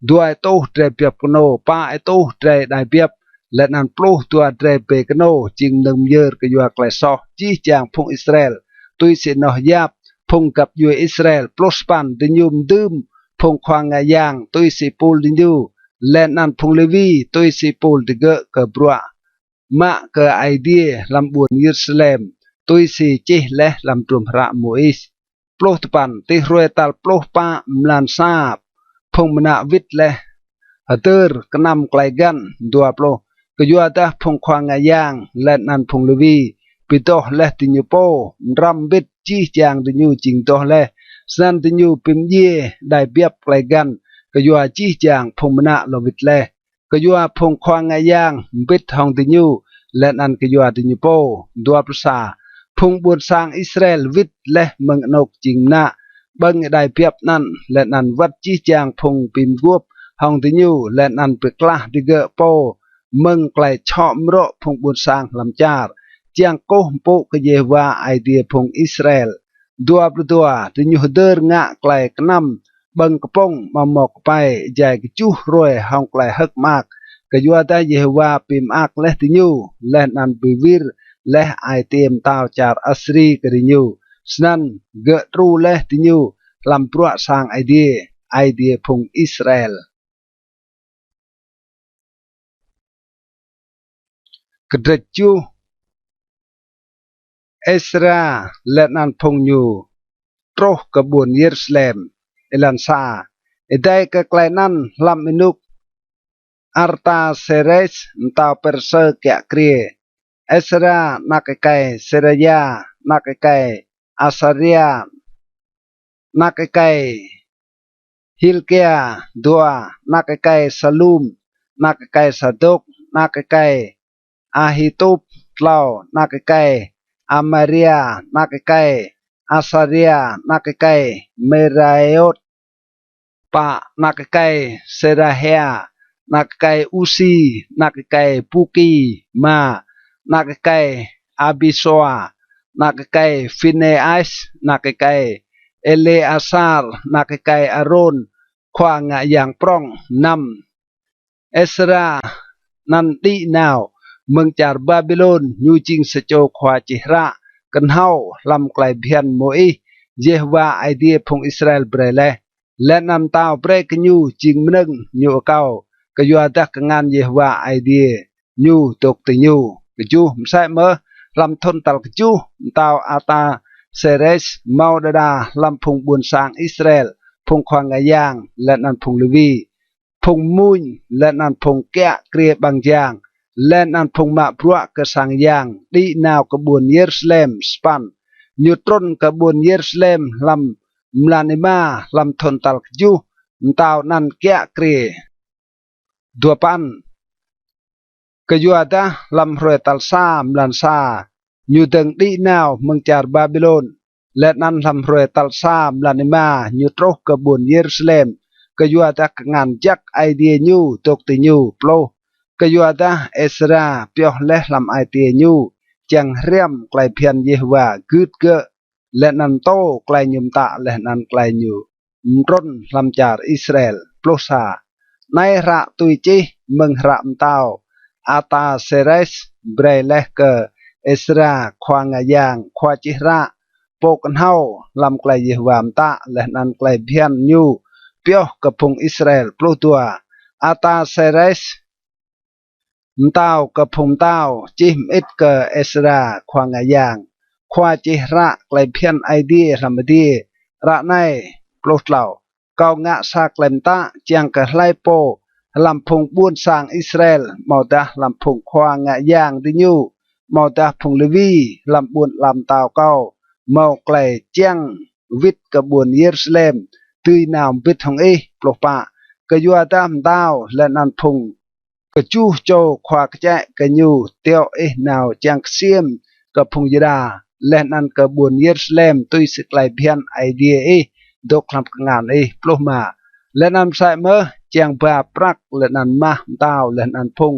duai tu tre piap no pa tu tre dai piap let nan plu tua tre pe no ching num myer ke yua klai so chi chang phung Israel tui se no yap phung kap yua Israel plus pan thì nhum dum phung khoang yang tui se pul đi du let nan phung Levi tui se pul de ge ke brua ma ke idea lam buồn Jerusalem tôi si chi leh lam trum ra Mois ploh tepan ti rue tal ploh pa mlan sap phong mena vit leh hater kenam klai gan dua ploh ke yua ta phong khwang ayang len nan phong Levi pitoh leh ti nyu po ram bit chi chang ti nyu ching toh leh san ti nyu pim ye dai biap klai gan ke yua chi chang phong mena lo vit leh ก็ยัวพงควางไงย่างบิดห้องติญูและนันก็ยัวติญูโปดัวประสาพงบุญสร้างอิสราเอลวิดและเมืองนกจิงนะบังได้เปียบนั้นและนันวัดจีจางพงปิมกวบห้องติญูและนันเปกล้าดิเกโปเมืองไกลชอมโรพงบุญสร้างลำจาร์จางโกมโปกเยวาไอเดียพงอิสราเอลดัวประตัวติญูเดินงะไกลกนำบังกระปงมาหมกไปใหญ่กจูรวยห้องไกลฮึกมากก็ยัวได้เยวาปิมอักและติญูและนันบิวิรและไอเตียมตาวจาร์อัสรีกริญูสนันเกตรูและติญูลำปรัวสร้างไอเดียพงอิสราเอลกระจูเอสราและนันพงยูโตรกระบวนเยรูซาเล็มเอลันซาได้ก็ไกลนั้นลำมินุกอาร์ตาเซเรสมตาวเปอร์เซเกะครีเอสรานักไกเซเรียนักไกอาซาเรียนักไกฮิลเกียดัวนักไกซาลูมนักไกซาดุกนักไกอาฮิตุบลาวนักไกอามาเรียนักไกอาซาเรียนักไกเมรายอตปะนักไกเซราเฮียนักไกอุซีนักไกปุกีมานักไกอาบิโซอานักไกฟินเนอัสนักไกเอเลอาซาร์นักไกอารอนควางอย่างปรองนำเอสรานันตินาวเมืองจาร์บาบิโลนยูจิงสโจควาจิระกันเฮาลำไกลเบียนโมอีเยฮวาไอเดียพงอิสราเอลเบรเลและนำตาวเบรกยูจิงมนึงยูเก้าก็ยัวดักงานเยฮวาไอเดียยูตกติยูกจูมใส่เมื่อลำทนตัลกจูตาวอาตาเซเรสมาดาดาลำพงบุญสร้างอิสราเอลพงควางยางและนันพงเลวีพงมุนและนันพงแกะเกลียบางอย่างและนันพงมาพรัวกสังยางดีนาวกบวนเยรูซาเล็มสปันนิวตรอนกบวนเยรูซาเล็มลำมลานิมาลำทนตัลกจูตาวนันแกะเกลียดัวปันก็ยัวดาลำรวยตัลซามลันซาอยู่ดึงดีนาวเมืองจาร์บาบิโลนและนั้นลำรวยตัลซามลันมาอยู่ตรกกบวนเยรูซาเล็มก็ยัวดางานจักไอเดียยูตกติยูโปรก็ยัวดาเอสราเปียวและลำไอเดียยูจังเรียมไกลเพียนเยฮวากึดเกะและนันโตไกลยุมตะและนันไกลยูมร่นลำจาร์อิสราเอลโปรซาในระตุยจีเมืองระมตาวอาตาเซเรสเบรเลกเกเอสราควางยางควาจิระโปกันเฮาลำไกลเยฮวามตะและนันไกลเพียนยูเปียวกับพงอิสราเอลปลุตัวอาตาเซเรสมตาวกับพงตาวจิมอิดเกเอสราควางยางควาจิระไกลเพียนไอเดียลำดีระในปลุเหล่าเกางะซากเลมตะเจียงกะไลโปลำพงบุญสร้างอิสราเอลมอดาลำพงควางะย่างดิญูมอดาพงเลวีลำบุญลำตาวเก้าเมาไกลเจียงวิทกระบวนเยรูซาเล็มตุยนามวิทของเอปลกปะกยัวดามดาวและนันพงกจูโจควากแจกยูเตียวเอนาวเจียงเซียมกระพงยดาและนันกระบวนเยรูซาเล็มตุยสไกลเพียนไอเดียเอดกคลำงานเอปลกมาและนำใส่เมื่อเจียงบาปรักและนันมาดาวและนันพง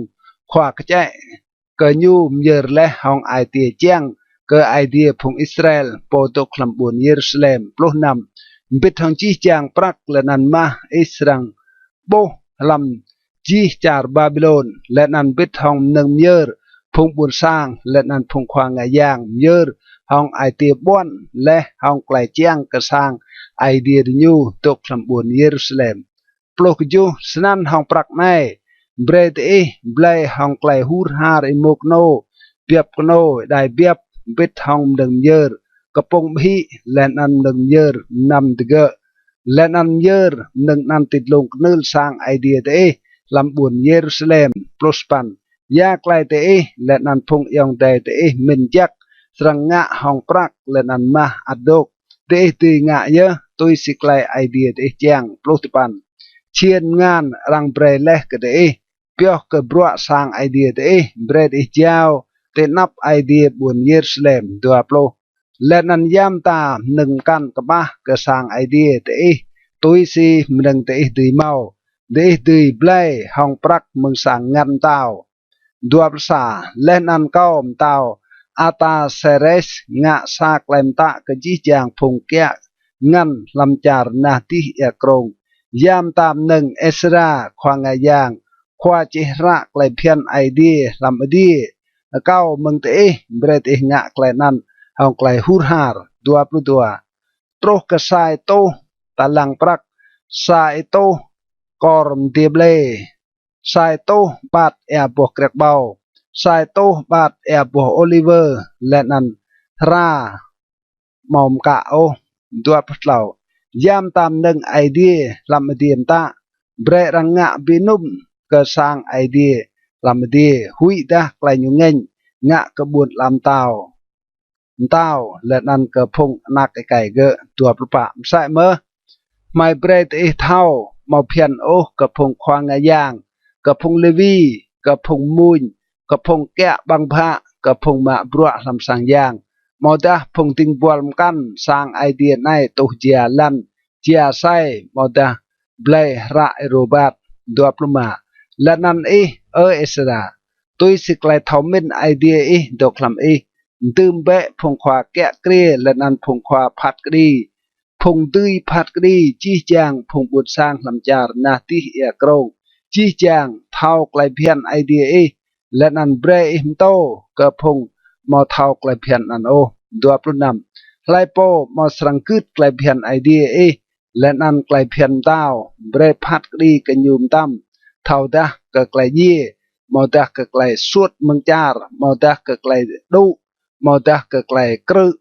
ขวากแจกยูมเยอร์และห้องไอเดียเจียงก็ไอเดียพงอิสราเอลโปตกลำบุญเยรูซาเล็มปลุกนำบิดทางจีเจียงปรักและนันมาอิสรังโบลำจีจาร์บาบิโลนและนันบิดทางหนึ่งเยอร์พงบุญสร้างและนันพงควางยางเยอร์ห้องไอเดียบ้วนและห้องไกลเจียงกระสร้างไอเดียยูตกลำบุญเยรูซาเล็มปลุกยูสนันห้องปรักในเบรดเอเบลห้องไกลฮูร์ฮาร์อิโมกโนเบียบโนได้เบียบบิดห้องหนึ่งเยอร์กระปงบีและนันหนึ่งเยอร์นำตะเกะและนันเยอร์หนึ่งนันติดลงนึลสร้างไอเดียเตะลำบุญเยรูซาเล็มปลุสปันยาไกลเตะและนันพงยองได้เตะมินจักสรังงะห้องปรักและนันมาอัดดกเตะตีงะเยอะตุยสิไกลไอเดียเตะเจียงปลุสปันเชียนงานรังเบรเลกเตะเปี biểu cái bữa sang idea đấy bread ít giàu để nắp idea buồn Jerusalem đua plo lên ăn yam ta nâng căn cái ba cái sang idea đấy tôi si nâng đấy tùy mau đấy tùy play hong prak mừng sang ngăn tao đua sa lên ăn cao tao ata seres ngạ sa klem ta cái chi chàng phùng kia ngăn làm char na ti ya krong yam tam nâng Esra khoang yang khoa chỉ ra lại phiền idea làm idea cao mừng thế bread ngạ lại nan hong lại hur har 22 terus ke sai to talang prak sai to korm tieble sai to bat e boh krek bau sai to bat e boh Oliver lenan ra mom ka o 22 yam tam nâng idea làm idea ta bre rang ngạ binum ke sang idea làm idea hui dah klai nyungen ngạ ke buat lam tao lên ăn ke phung nak cái gỡ tua pa sai mơ mai bre te thao mau phiền ô ke phung khoang yang ke phung levi ke phung mun ke phung kẹ bang pha ke phung ma brua lam sang yang mau dah phung ting bual kan sang idea nai tu jia lan chia sai mau dah blai ra robat 25 lên ăn Esra tôi sẽ lại thấu minh idea độc làm tươm bệ phùng khoa kẹ kria lần ăn phùng khoa phát kri phùng tươi phát kri chi chàng phùng bụt sang làm char na ti e krong chi chàng thao lại phiền idea lần ăn bre im to cơ phùng mò thao lại phiền ăn ô 25 lại po mò sang cứt lại phiền idea lần ăn lại phiền tao bre phát kri cái nhum tam thao da cơ lại ye mò da cơ lại suốt mừng char mò da cơ lại đu mau dah ke klai kru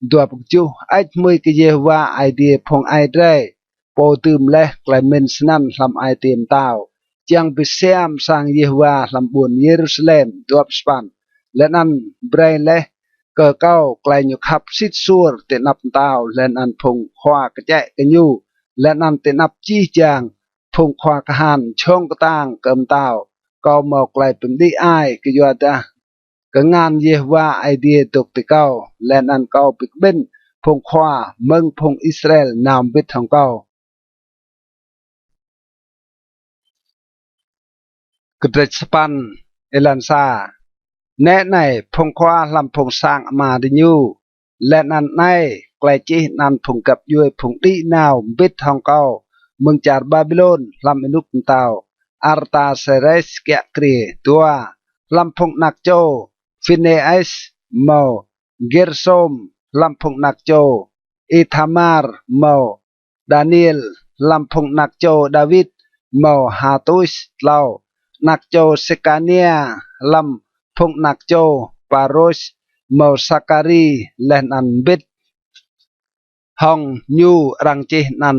dua pukju ait mui ke Yehovah idea phong ai dre po tum leh klai men snan lam ai tem tao chiang bisiam sang Yehovah lam buồn Jerusalem duap span len an brai leh ke kau klai nyu khap sit sur te nap tao len an phong khoa ke chạy ke nyu len an te nap chi chang phong khoa ka han chong ka tang kem tao kau mau klai pem di ai ke yo da kengan Yehovah idea tuk tikau len an kau pik ben phong khoa meng phong Israel nam bit hong kau kedret span elansa nè này phong khoa làm phong sang mà đi nhu len an này klai chi nan phong cặp yui phong đi nào bit hong kau meng char Babylon làm inuk tao arta seres kya kri tua làm phong nak cho Phineas mau Gersom lampung nakjo Ithamar mau Daniel lampung nakjo David mau Hatus lau nakjo Sekania lampung nakjo Paros mau Sakari len an bit hong nyu rang chi nan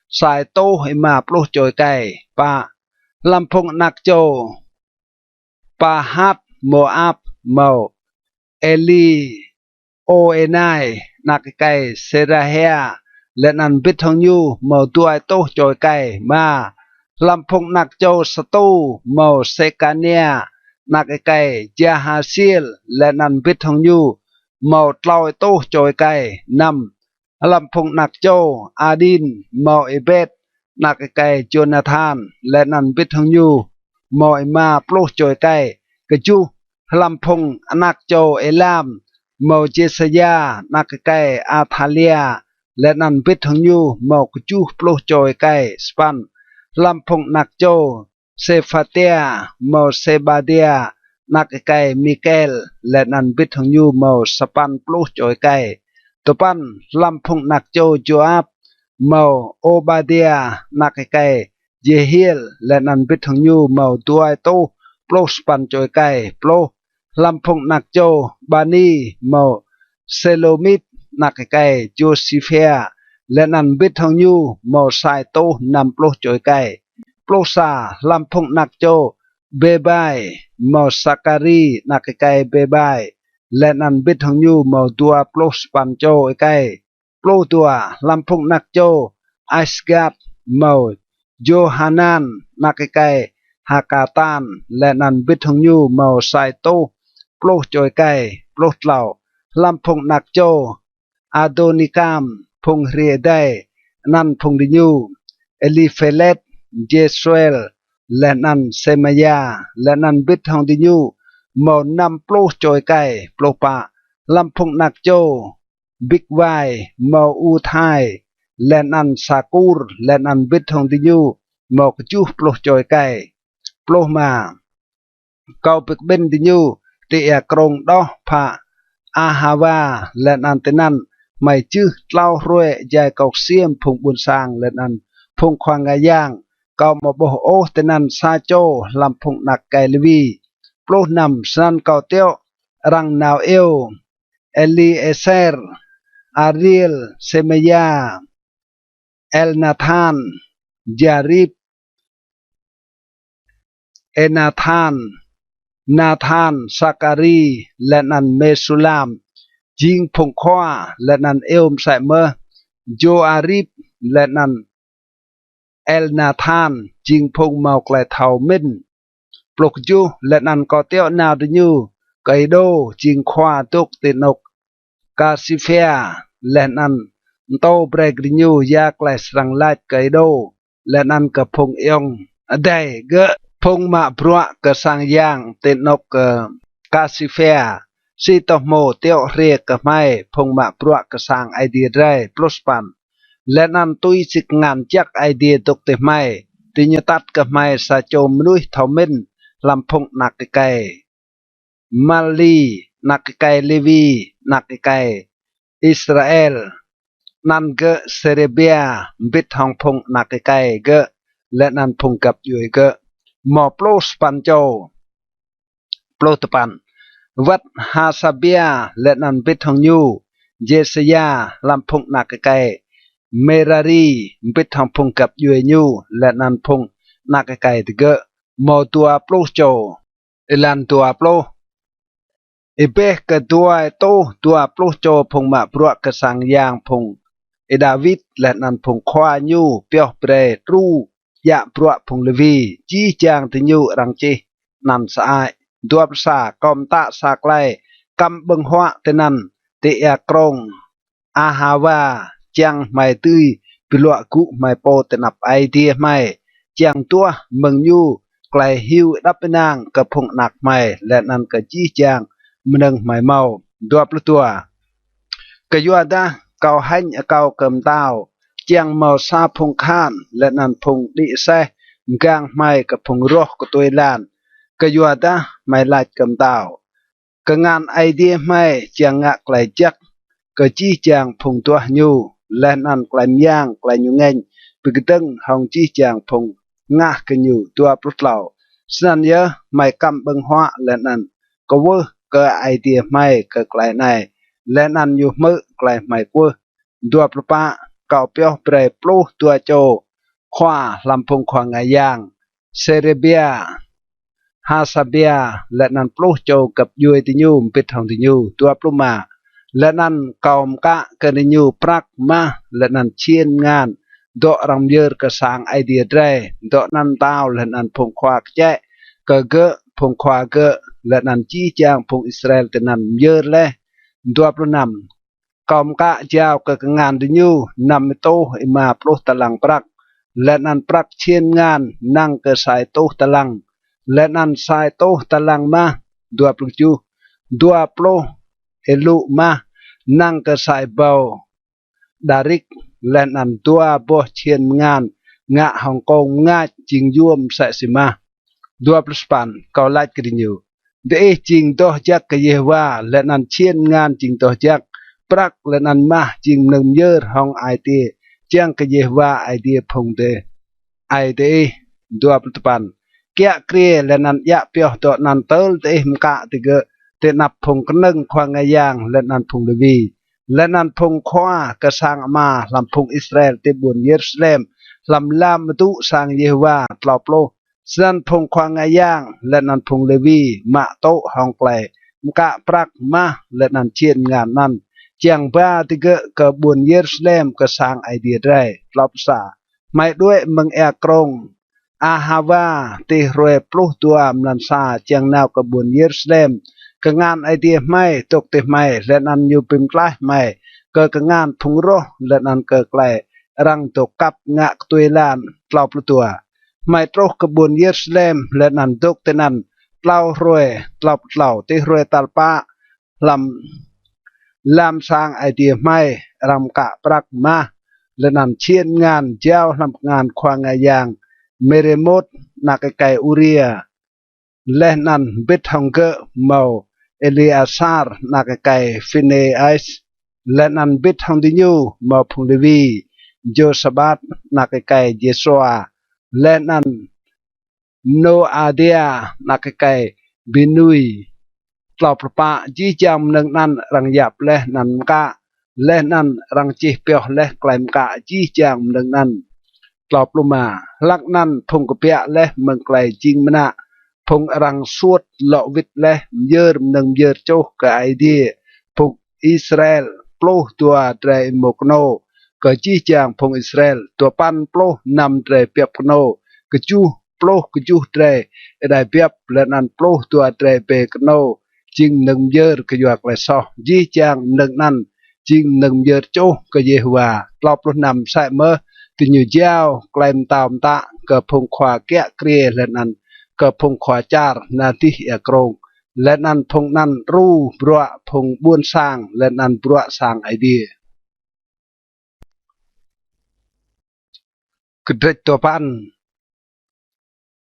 sai to ma plus choi kai pa lampung nakjo Pahat Moab mau Eli Oenai nak kai Serahia len an bit hong nyu mau tuai to choi kai ma lampung nak châu Satu mau Sekania nak kai Jahaziel len an bit hong nyu mau tloi to choi kai năm lampung nak châu Adin mau Ebed nak kai Jonathan len an bit hong nyu mau ma plus choi kai ke chu lampung anak châu Elam mau Jesaya nak kai Athalia len an bit hong nyu mau ke chu plus choi kai span lampung nak châu Sephatia mau Sebadia nak kai Mikel len an bit hong nyu mau span plus choi kai topan lampung nak châu Joab mau Obadia nak kai Jehiel len an bit hong nyu mau tuai to plus span choi kai plus lampung nak châu Bani mau Selomit nak kai Josephia len an bit hong nyu mau sai to năm plus choi kai plosa lampung nak châu Bebai mau Sakari nak kai Bebai len an bit hong nyu mau tua plus span choi kai plo tua lampung nak châu Asgad mau Johanan nak kai ฮากาตานและนันวิทงยูเมาไซโตปลุกจอยไก่ปลุกเหล่าลำพงนักโจอาโดนิกามพงเรียได้นันพงดิยูเอลิเฟเลตเจสเวลและนันเซมายาและนันวิทงดิยูเมานำปลุกจอยไก่ปลุกปะลำพงนักโจบิ๊กไวเมาอูไทยและนันซากูรและนันวิทงดิยูเมากจูปลุกจอยไก่ปลุกมาเกาปิกเบนดิยูเตียกรงดอผาอาฮาวาและนันเตนันไม่จื้อเล่ารวยยายเกาเสียมพงบุญสร้างและนันพงควางกายางเกามาโบโอเตนันซาโจลำพงนักไกลวีปลุกนำสันเกาเตียวรังนาวเอวเอลีเอเซร์อาริลเซเมียเอลนาธานจาริบเอนาธานนาธานสักการีและนันเมสุลามจิงพงขวาและนันเอลมไซเมอร์โจอาริบและนันเอลนาธานจิงพงเมาไกลเทามินปลุกจูและนันก็เตียวนาดยูไกโดจิงขวาตุกตินกกาซิเฟียและนันโตเบรกดิยูยาไกลสรังไลไกโดและนันกับพงเองได้เกะพงมาพรัวกสังยางตินกกาซิเฟียซีตโมเตียวเรียกกับไม่พงมาพรัวกสังไอเดียได้ปลุสปันและนันตุยสิกงานจักไอเดียตกเตไม่ติญตัดกับไม่สะโจมนุยทอมินลำพงนักไกมาลีนักไกเลวีนักไกอิสราเอลนันเกเซเรเบียบิดทองพงนักไกเกและนันพงกับยุยเกหมอโปลสปันโจโปลตปันวัดฮาซาเบียและนันบิดทองยูเจสยาลำพงนักไกเมรารีบิดทองพงกับยุยยูและนันพงนักไกตเกหมอตัวโปลโจเอลันตัวโปลเอเปกตัวโตตัวปลุกโจพงมาพรวกสังยางพงเอดาวิดและนันพงควายูเปียวเปรตรูยะพรวพงเลวีจีจางติยูรังจีนันสายตัวภาษากอมตะสากไลกำบังหัวเตนันเตียกรงอาฮาวาจังไม่ตุยปิลวกุไม่โปเตนับไอเดียไม่จังตัวมึงยูไกลหิวดับนางกับพงหนักไม่และนันกะจีจางมันงไม่เมาดัวปลุตัวกะยัวดาเกาหันเกาเกิมเต้าเจียงเมาซาพงคานและนันพงดิเซกางไม่กับพงรอกกับตัวลานกะยัวดาไม่ลายเกิมเต้ากะงานไอเดียไม่เจียงงะไกลจักกะจีจางพงตัวยูและนันไกลย่างไกลยูเงินปีกตึงหองจีจางพงงะกันอยู่ตัวปลุกเหล่าสนันเยอะไม่กำบังหัวและนันก็เวก็ไอเดียไม่ก็ไกลในและนันอยู่มือไกลไม่กว่าดัวปลปะเก่าเปียวเปรย์ปลูตัวโจขวาลำพงควางไงย่างเซเรเบียฮาซาเบียและนันปลูโจกับยูเอติยูมปิดทองติยูตัวปลุมาและนันเก่ามกะกันติยูปรักมาและนันเชียนงานดอกรำเยอร์กระสางไอเดียได้ดอกนันเต้าและนันพงควากแจ๊ก็เกะพงควาเกะและนันจีจางพงอิสราเอลแต่นันเยอะเลยดัวปลุนำกอมกะเจ้าก็งานดิยูนำโตอิมาปลุตะลังปรักและนันปรักเชียนงานนั่งก็สายโตตะลังและนันสายโตตะลังมาดัวปลุจูดัวปลุเอลุมานั่งก็สายเบาดาริกและนันตัวบ่เชียนงานงะฮ่องกงงะจิงยวมใส่สิมาดัวปลุสปันเกาไลกดิยูเดจริงต่อจักกะเยว่าและนันเชียนงานจริงต่อจักปรักและนันมาจริงนึงเยอะห้องไอเดียจังกะเยว่าไอเดียพงเดไอเดดัวปลุตปันเกียเกรียและนันยะเปียวต่อนันเตลเตมกะติเกเตนับพงกนึงควางไงยางและนันพงเลวีและนันพงขวากระสังมาลำพงอิสราเอลเตบุนเยรูซาเล็มลำลามตุสังเยว่าตลอปโลสันพงควางไงย่างและนันพงเลวีมาโตห้องแปลมกะปรักมาและนันเชียนงานนั้นเจียงบ้าติเกะกระบุนเยรูซาเล็มกระสร้างไอเดียได้รอบสาไม่ด้วยมึงแอกรง อาฮาวาตีรวยปลุกตัวมลันซาเจียงนาวกบุญเยรูซาเล็มก็งานไอเดียไม่ตกติไม่และนันอยู่ปิมกลายไม่ก็งานพุงโรและนันก็ไกลรังตกกับงะตุยลานเปล่าปลุตัวไม่ตรกกบุญเยรูซาเล็มและนันตกแต่นันเปล่ารวยเปล่าตีรวยตัลปะลำสร้างไอเดียไม่รำกะปรักมาและนันเชียนงานเจ้าลำงานควางยางเมเรมดนักไก่อุเรียและนันเบทฮังเกอเมาเอลีอาซาร์นักไก่ฟินเนไอส์และนันเบทฮังดิญูเมาพุงเลวีโจสบัตนักไก่เยซัวและนันโนอาเดียนักไก่บินุยกล่าวประปะจีจำหนึ่งนั้นรังหยับและนันกะและนันรังจีเปียวและกลายมกะจีจำหนึ่งนั้นกล่าวปลุมาลักนั้นพงกเปียและเมืองไกลจริงมนะพงรังสวดเลาวิดและเยอร์หนึ่งเยอร์โจกับไอเดียพงอิสราเอลปลุตัวไตรโมกโนก็จีจางพงอิสราเอลตัวปันปลุนำไตรเปียบโนก็จูปลุก็จูไตรได้เปียบและนันปลุตัวไตรเปกโนจิงหนึ่งเยอร์ก็อยู่กับเลยซอจีจางหนึ่งนั้นจิงหนึ่งเยอร์โจก็เยหัวกลอบรถนำใส่เมื่อติญญเจ้ากลายตามตาก็พงขวาแกะเกลียและนั้นก็พงขวาจารนาทิเอกรงและนั้นพงนั้นรู้บรัวพงบุญสร้างและนั้นบรัวสร้างไอเดียกระดิกตัวพัน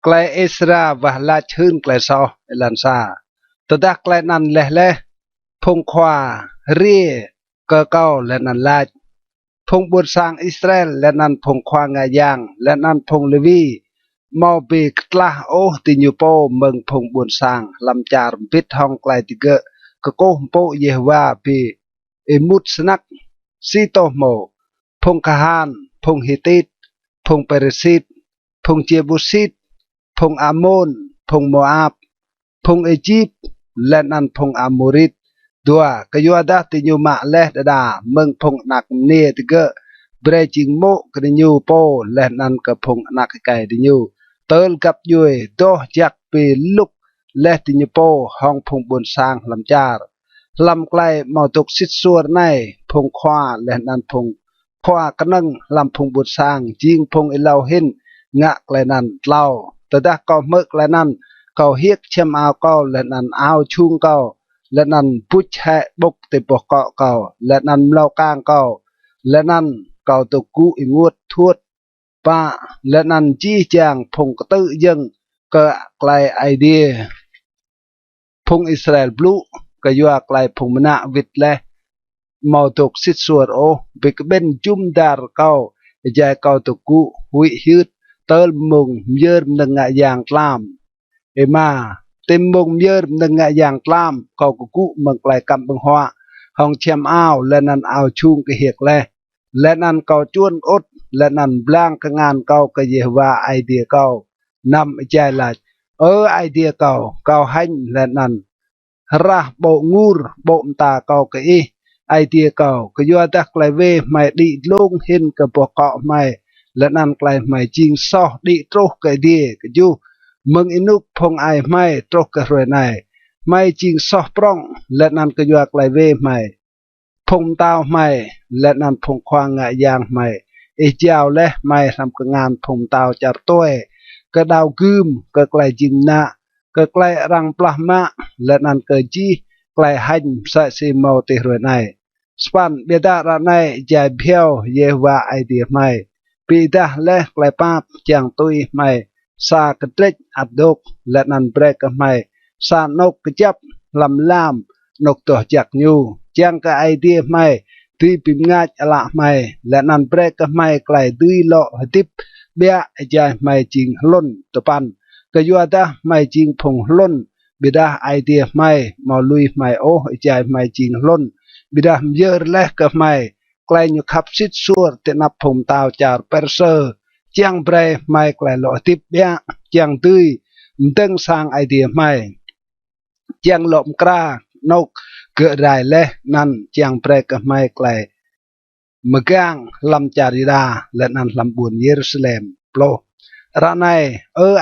ไกลเอสราวะลาชื่นไกลซอเอลันซาตัวดักไกลนั้นเละพงขวาเรียก็เก้าและนั้นลาพงบุญสร้างอิสราเอลและนั้นพงควางายางและนั้นพงเลวีมอบีกตลาโอติญูโปเมืองพงบุญสร้างลำจารพิษทองไกลติเกะกะโกมโปเยวาปีเอมุดสนักซีโตโมพงคหานพงฮิติตพงเปรซิตพงเจบุซิตพงอามอนพงโมอาบพงเอจิปและนั้นพงอามูริตดัวกยัวดาติญูมาเลดาเมืองพงนักเนติเกะเบรจิงโมกติญูโปและนั้นกะพงนักไก่ติญูเติลกับยุยโดจักปีลุกและติญูโปห้องพงบุญสร้างลำจารลำไกลมาตกสิทส่วนในพงควาและนั้นพงควากนังลำพงบุญสร้างจิงพงเอลาหินงะไกลนั้นเล่าแต่ดาก็เมื่อไกลนั้นเขาเฮียกเชมเอาเก้าและนั้นเอาชุงเก้าและนั้นพุชแหบุกติปกเกาะเก่าและนั้นเล่ากลางเก่าและนั้นเก่าตะกุอิงวดทวดป้าและนั้นจี้จางพงกตื้อยังก็ไกลไอเดียพงอิสราเอลบลูก็ยัวไกลพงมนาวิดและมาตกสิทสวดโอบิกเบนจุมดาร์เก่าใจเก่าตะกุวิฮิตเติลมุงเยอร์นึงอย่างกลามเอมาเต็มมงเยอร์นึงอย่างกลามเขากุเมืองไกลกำบังหัวห้องเชมอ้าวและนั้นเอาชุงกระเหียกและนั้นเขาจวนอดและนั้นบลางกงานเขาก็เยว่าไอเดียเขานำใจหลักไอเดียเขาให้และนั้นระโบงูรโบมตาเขาก็ไอเดียเขาก็ยัวดักไกลเวไม่ดีลงเห็นกับพวกเขาไม่และนั้นไกลไม่จริงซอดีตรกก็ดีก็อยู่มึงอินุกพงไอไม่ตรกกระรวยในไม่จริงซอปร่องและนั้นก็ยัวไกลเวไม่พงดาวไม่และนั้นพงควางยางไม่เจ้าและไม่ทำงานพงดาวจัดตัวก็ดาวกืมก็ไกลจริงนะก็ไกลรังปลามาและนั้นก็จีไกลหันใส่ซีโมติรวยในสปันเบียดาระในใจเพียวเยวาไอเดียไม่ปีดาและไกลป้าจางตุยไม่สากระเตรอัดดกและนันเบรกไม่สานกกระจับลำล่ามนกตัวจักยูจางกับไอเดียไม่ตีปิมงาจละไม่และนันเบรกไม่ไกลดุยโลติบเบียใจไม่จริงล้นตปันก็ยัวดาไม่จริงพงล้นบิดาไอเดียไม่มาลุยไม่โอใจไม่จริงล้นบิดาเยอะเล็กกับไม่ไกลอยู่ขับสิทสัวเตนับพงตาวจาร์เปอร์เซอร์เจียงเบรไม่ไกลโลติบเบียเจียงตุยตึงสร้างไอเดียไม่เจียงหลอมกล้านกเกิดได้และนั่นเจียงเบรก็ไม่ไกลมะกางลำจาริดาและนั่นลำบุญเยรูซาเล็มโปร ra này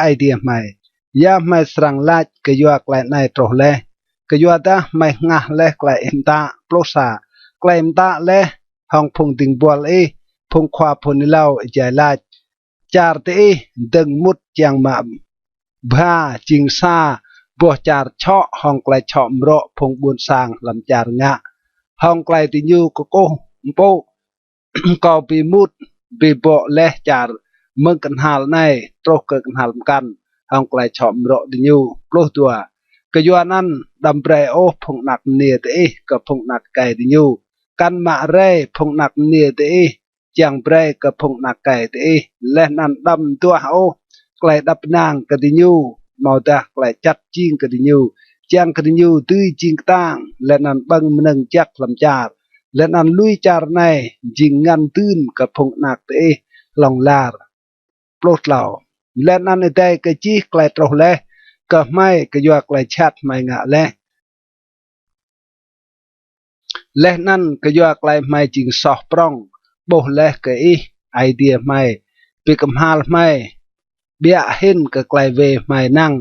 idea mày ya mày serang lach ke yo klai nai troh le ke yo ta mày ngah le klai imta plosa klai imta le hong phung ting bol phung khwa phun lau jai lach char te deng mut chang ma ba ching sa bo char cho hong klai cho mro phung buôn sang làm char nga hong klai ti nyu ko mpo ko pi mut pi bo le char mừng cần hal này trôi cần hal kan hong klai cho mro ti nyu plo tua ke yo nan dam pre o phung nak nia te ka phung nak kai ti nyu kan ma re phung nak nia te chang pre ka phung nak kai te le nan dam tua o klai đập nàng cái đi nhu màu ta klai chặt chiên cái đi nhu chang cái đi nhu tươi chiên tang lên ăn băng nâng chắc làm chả lên ăn lui chả này jing ngăn tưn cái phong nạc tê lòng là plot lão lên ăn đây cái chi klai trâu lê cái mai cái doa klai chặt mai ngạ lê lên ăn cái doa klai mai jing sọc prong bổ lê cái idea mai bị cầm hal mai bia hin ke klai ve mai nang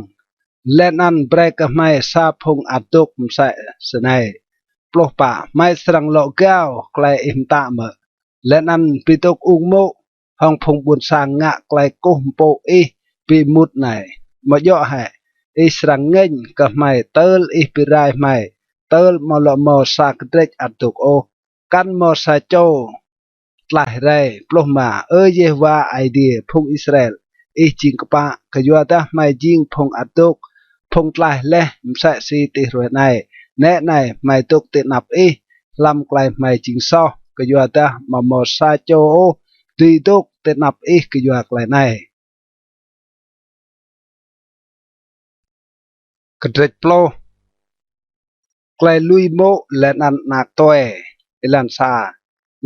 len an brek ke mai sa phung atuk msai senai ploh pa mai serang lo gao klai im ta me len an pitok ung mo hong phung bun sang nga klai ko po pi mut nai ma yo ha serang ngeng ke mai tel pi rai mai tel mo lo mo sa kedrek atuk o kan mo sa cho tlai rai ploh ma ye wa idea phung Israel jing kapa kayuata mai jing phong atuk phong tlai le msa si ti ro nai ne nai mai tuk ti nap lam klai mai jing so kayuata ma mo sa cho ti tuk ti nap kayuat klai nai kedret plo klai lui mo le nan nak toe ilan sa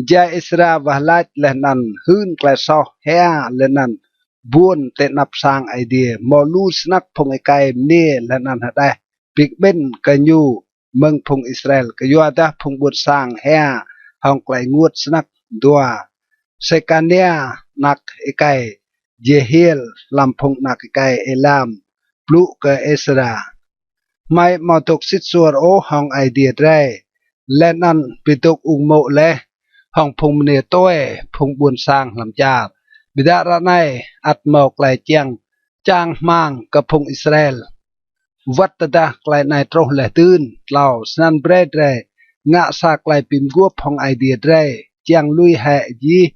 ja isra wahlat le nan hun klai so hea le nan buôn tệ nạp sang idea mò lu snack phong ai kai nê là nan hạt đây big ben cái nhu mừng phong Israel cái yo ta phong buôn sang hea hong klai nguột snack dua sekania nak ikai Jehiel làm phong nak ikai elam plu cái Esra mai mò tok sit suar o hong idea drai lên ăn pitok ung mộ le hong phong nê toe phong buôn sang làm cha Bida ra này at màu klai chang mang cái phong Israel vắt ta klai này trâu lẻ tưn lao snan bre dre ngã sa klai pim guop phong idea dre chang lui hệ gì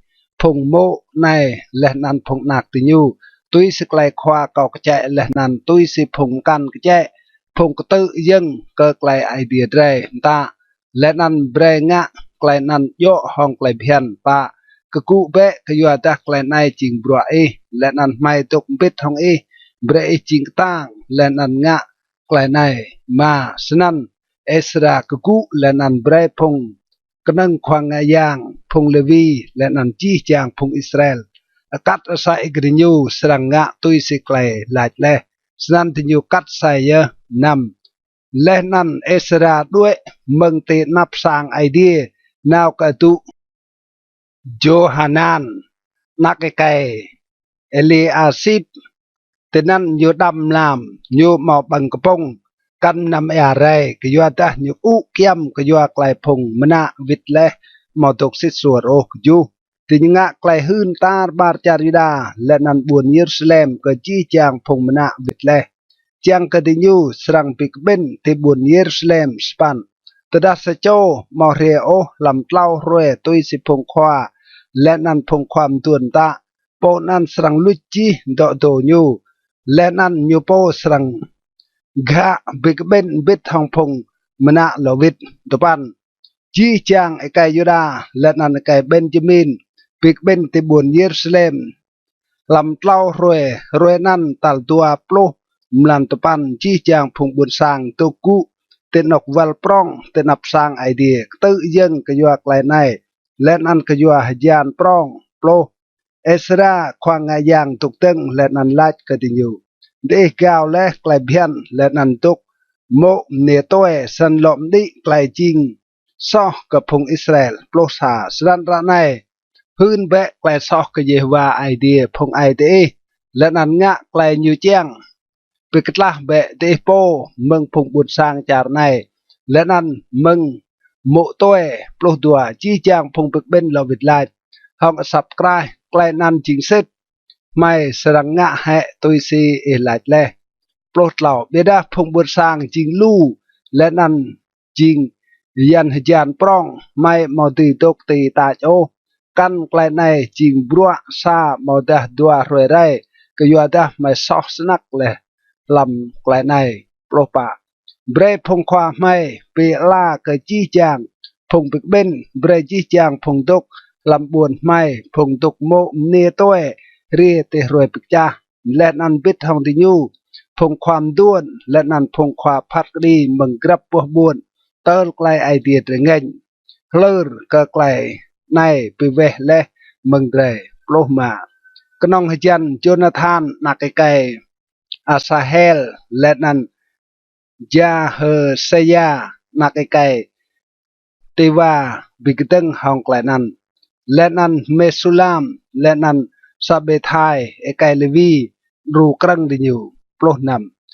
phong mộ này lẻ nan phong nạc tự nhu tuy sẽ klai khoa cầu cái chạy lẻ nan tuy sẽ phong can cái chạy phong cái tự dân cơ klai idea dre ta lẻ nan bre ngã klai nan yo hong klai bian pa ke ku be ke yo ta klen ai ching bro len an mai tok bit hong bre ching tang len an nga klen ai ma snan Esra ke ku len an bre phong kenang khwang yang phong Levi len an chi chang phong Israel kat sa igrinyu serang nga tui si klai lach le snan ti nyu kat sa ye nam len an Esra duwe meng ti nap sang idea naw ka tu Johanan Nakekai Eliasib tenan nyu đam làm nyu mò bằng kapong kan nam rai ke yo ta nyu u kiam ke yo klai phong mena vit le mò tok sit suar o ju tin nga klai hun tar bar charida lenan buôn Jerusalem ke chi chang phong mena vit le chang ke ti nyu srang pik ben ti buôn Jerusalem span tada sa cho mò re o lam tlau roe tui si phong khoa lên ăn phong khoam tuần ta po nan srang luchi do do nyu lên ăn nyu po srang ga big ben bit hong phong mana lovit topan chi chang ekai yuda lên ăn ekai Benjamin big ben ti buôn Jerusalem lam tlau roe roe nan tal tua plo mlan topan chi chang phong buôn sang to ku te nok wal prong te nap sang idea tự dân cái yuak lai này lên ăn cái dùa giàn prong plo Esra khoang yang tục tưng lên ăn lách cái tình yêu để gạo lẽ lại biên lên ăn tục mộ nề toe sân lộm đi lại chinh so cái phong Israel plo sa sran ra này hơn vẽ lại so cái gì và idea phong ai thế และนันงะไกลอยู่เจียงไปกตลาเบะเตโปเมืองพงบุญสร้างจารในและนั้นเมืองโมโต้ปลุกตัวจี้จางพงเป็กเบนเราวิดไลห้องสับกลายไกลนันจิงเซตไม่สรังงะแห่ตุยซีเอหลายแลปลุกเหล่าเบดาพงบุญสร้างจิงลู่และนั้นจิงยันหยานปร้องไม่มอตีตกตีตาโจกันไกลในจิงบรัวซามอดาดัวรวยไรก็ยัวดาไม่ซอกสนักเลยลำไกลในปลุกปะเบรพงความไม่เปล่าก็จี้จางพงเป็กเบนเบรจี้จางพงตกลำบวนไม่พงตกโมเนต้วยเรียเตรวยปิกจ้าและนันบิดทองดิญูพงความด้วนและนันพงความพัดดีมึงกรับปัวบวนเติร์ไกลไอเดียเงินเลือก็ไกลในไปเวและมึงเรปลุกมากนองฮจันโจนาธานนักไกอาซาเฮลและนันยาเฮเซียนักไกตีว่าบิกตึงห้องไกลนั้นและนั้นเมสุลามและนั้นซาเบทายไกเลวีรูกรังดิญูปลุกน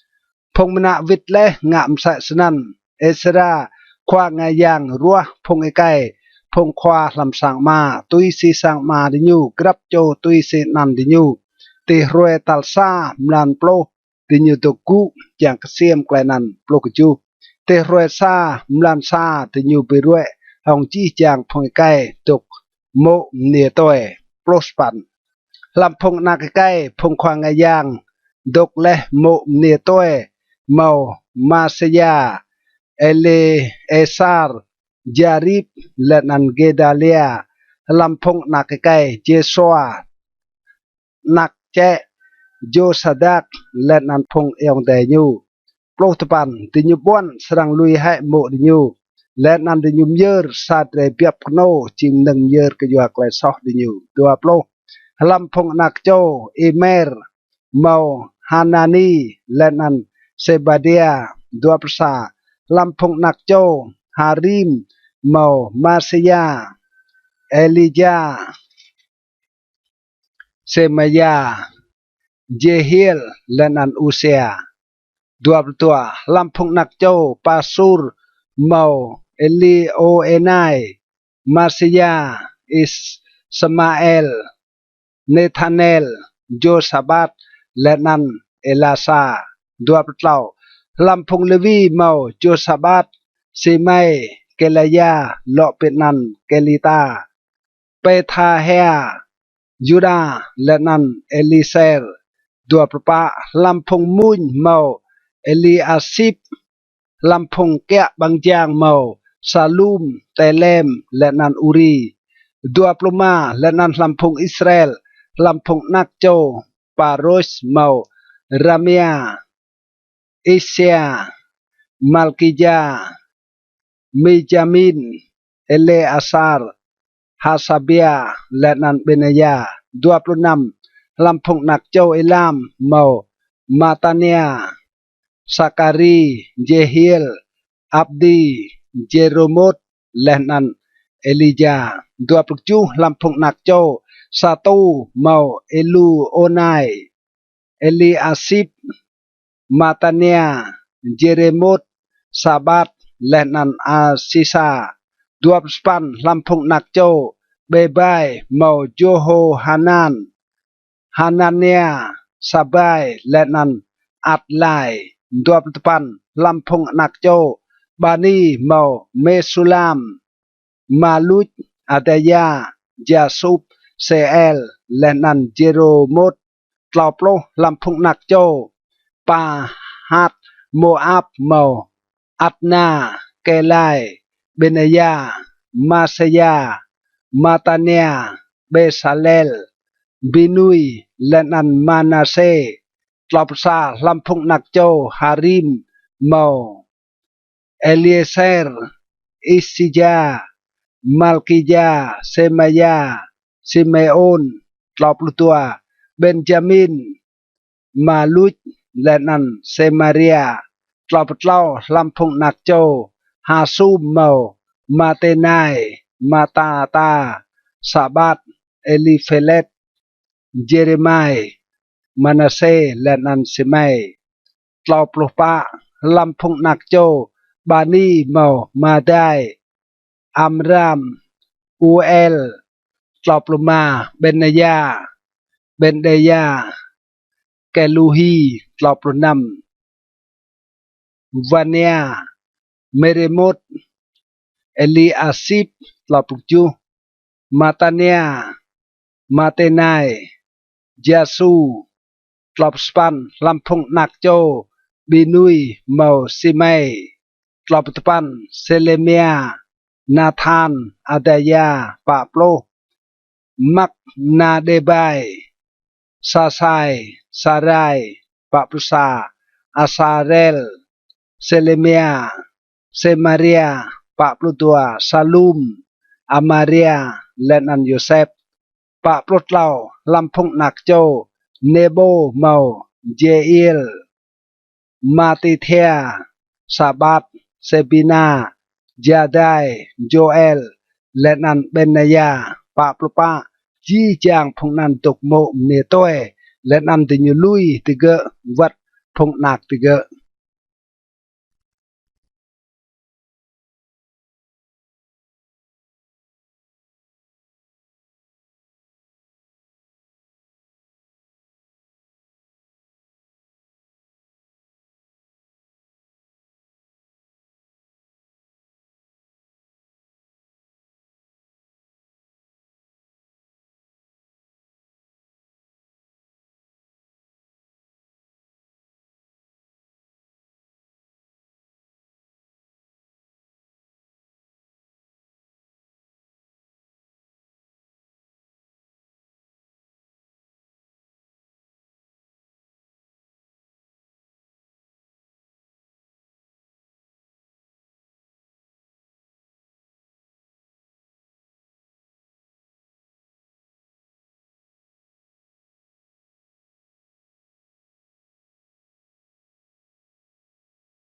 ำพงมนาวิทและงามศาสนันเอสราควางายางรัวพงไกพงควาลำสังมาตุยสีสังมาดิญูกรับโจตุยสีนันดิญูตีรวยตัลซามลันปลุกดิญูตกุจังเสียมไกลนั้นปลุกจูเตรวยซามลันซาดิญูไปรวยห้องจี้จางพงไกตกโมเนียต้วยปลุกปันลำพงนักไกพงควางายางดกและโมเนียต้วยเมามาเซียเอเลเอซาร์จาริบและนันเกดาเลียลำพงนักไกเจสวานักเจโจสดักและนันพงเอยองเดญูปลุกตปันดิญูบวนสรังลุยให้โมดิญูและนันดิญูเยอร์ซาเตรเปียบโนจิงหนึ่งเยอร์ก็อยู่ไกลซอกดิญูตัวปลุกลำพงนักโจเอเมร์เมาฮานานีและนันเซบาเดียดัวประสาลำพงนักโจฮาริมเมามาเซียเอลิจาเซมายาเจเฮลและนันอุเซียดัวประตัวลำพงนักโจปาซูร์เมาเอลีโอเอนายมาเซียอิสสมาเอลเนธาเนลโจซาบัตและนันเอลาซาดัวประตัวลำพงเลวีเมาโจซาบัตซีไมเกลยาโลเปนันเกลิตาเปทาเฮียยูดาและนันเอลิเซร์ดัวประปะลำพงมุนเมาเอลีอาซิบลำพงแกะบางจางเมาซาลูมเตเลมและนันอุรีดัวปลุมาและนันลำพงอิสราเอลลำพงนักโจปาโรสเมารามียอิเซียมัลกิจามิจามินเอเลอาซาร์ฮาซาเบียและนันเบเนยาดัวปลุนำลำพงนักโจเอลามเมามาตาเนียสักการีเจเฮลอับดีเจโรมดและนันเอลิจาดัวปลุกจูลำพงนักโจซาตูเมาเอลูโอนายเอลีอาซิบมาตาเนียเจเรมดซาบัตและนันอาซิซาดัวสปันลำพงนักโจเบบายเมาโจโฮฮานันฮานาเนียซาบายและนันอัดไลดัวปปันลำพงนักโจบานีเมาเมสุลามมาลุจอาเดยาจาซุบเซเอลและนันเจโรมดกลอบโลลำพงนักโจปาฮัดโมอับเมาอัดนาเกลัยเบเนยามาเซียมาตาเนียเบซาเลลบินุยและนันมานาเซกลอบซาลำพงนักโจฮาริมเมาเอลีเอเซร์อิซิจามัลกิจาเซมายาซิเมโอนกลอบตัวเบนจามินมาลุจและนันเซมาเรียกลอบเล่าลำพงนักโจฮาซูมเมามาเตนายมาตาตาซาบัตเอลิเฟเลตเจเรมาย Manassehและนันสิเมตลอปลุปะลำพงนักโจบานีเมามาได้อัมรามอูเอลตลอปลุมาเบนนายาเบนเดยาแกลูฮีตลอปลุนัมวานียเมเรมดเอลีอาซิบตลอปลุจูมาตาเนียมาเตนายยาสูตลอปสปันลำพงนักโจบินุยเมาซิเมตลอปตปันเซเลเมียนาธานอาดายาปาโปลมักนาเดบายซาไซซารายปาปรุซาอาซาเรลเซเลเมียเซมาเรียปาปลุตัวซาลูมอามาเรียและนันโยเซฟปะปลดเล่าลำพงนักโจเนโบเมาเจเอลมาติเทียซาบัตเซบินาจาไดโจเอลและนันเบนนายาปะปลุปะจีจางพงนันตกโมเนโตเอและนันติญลุยติเกวัดพงนักติเก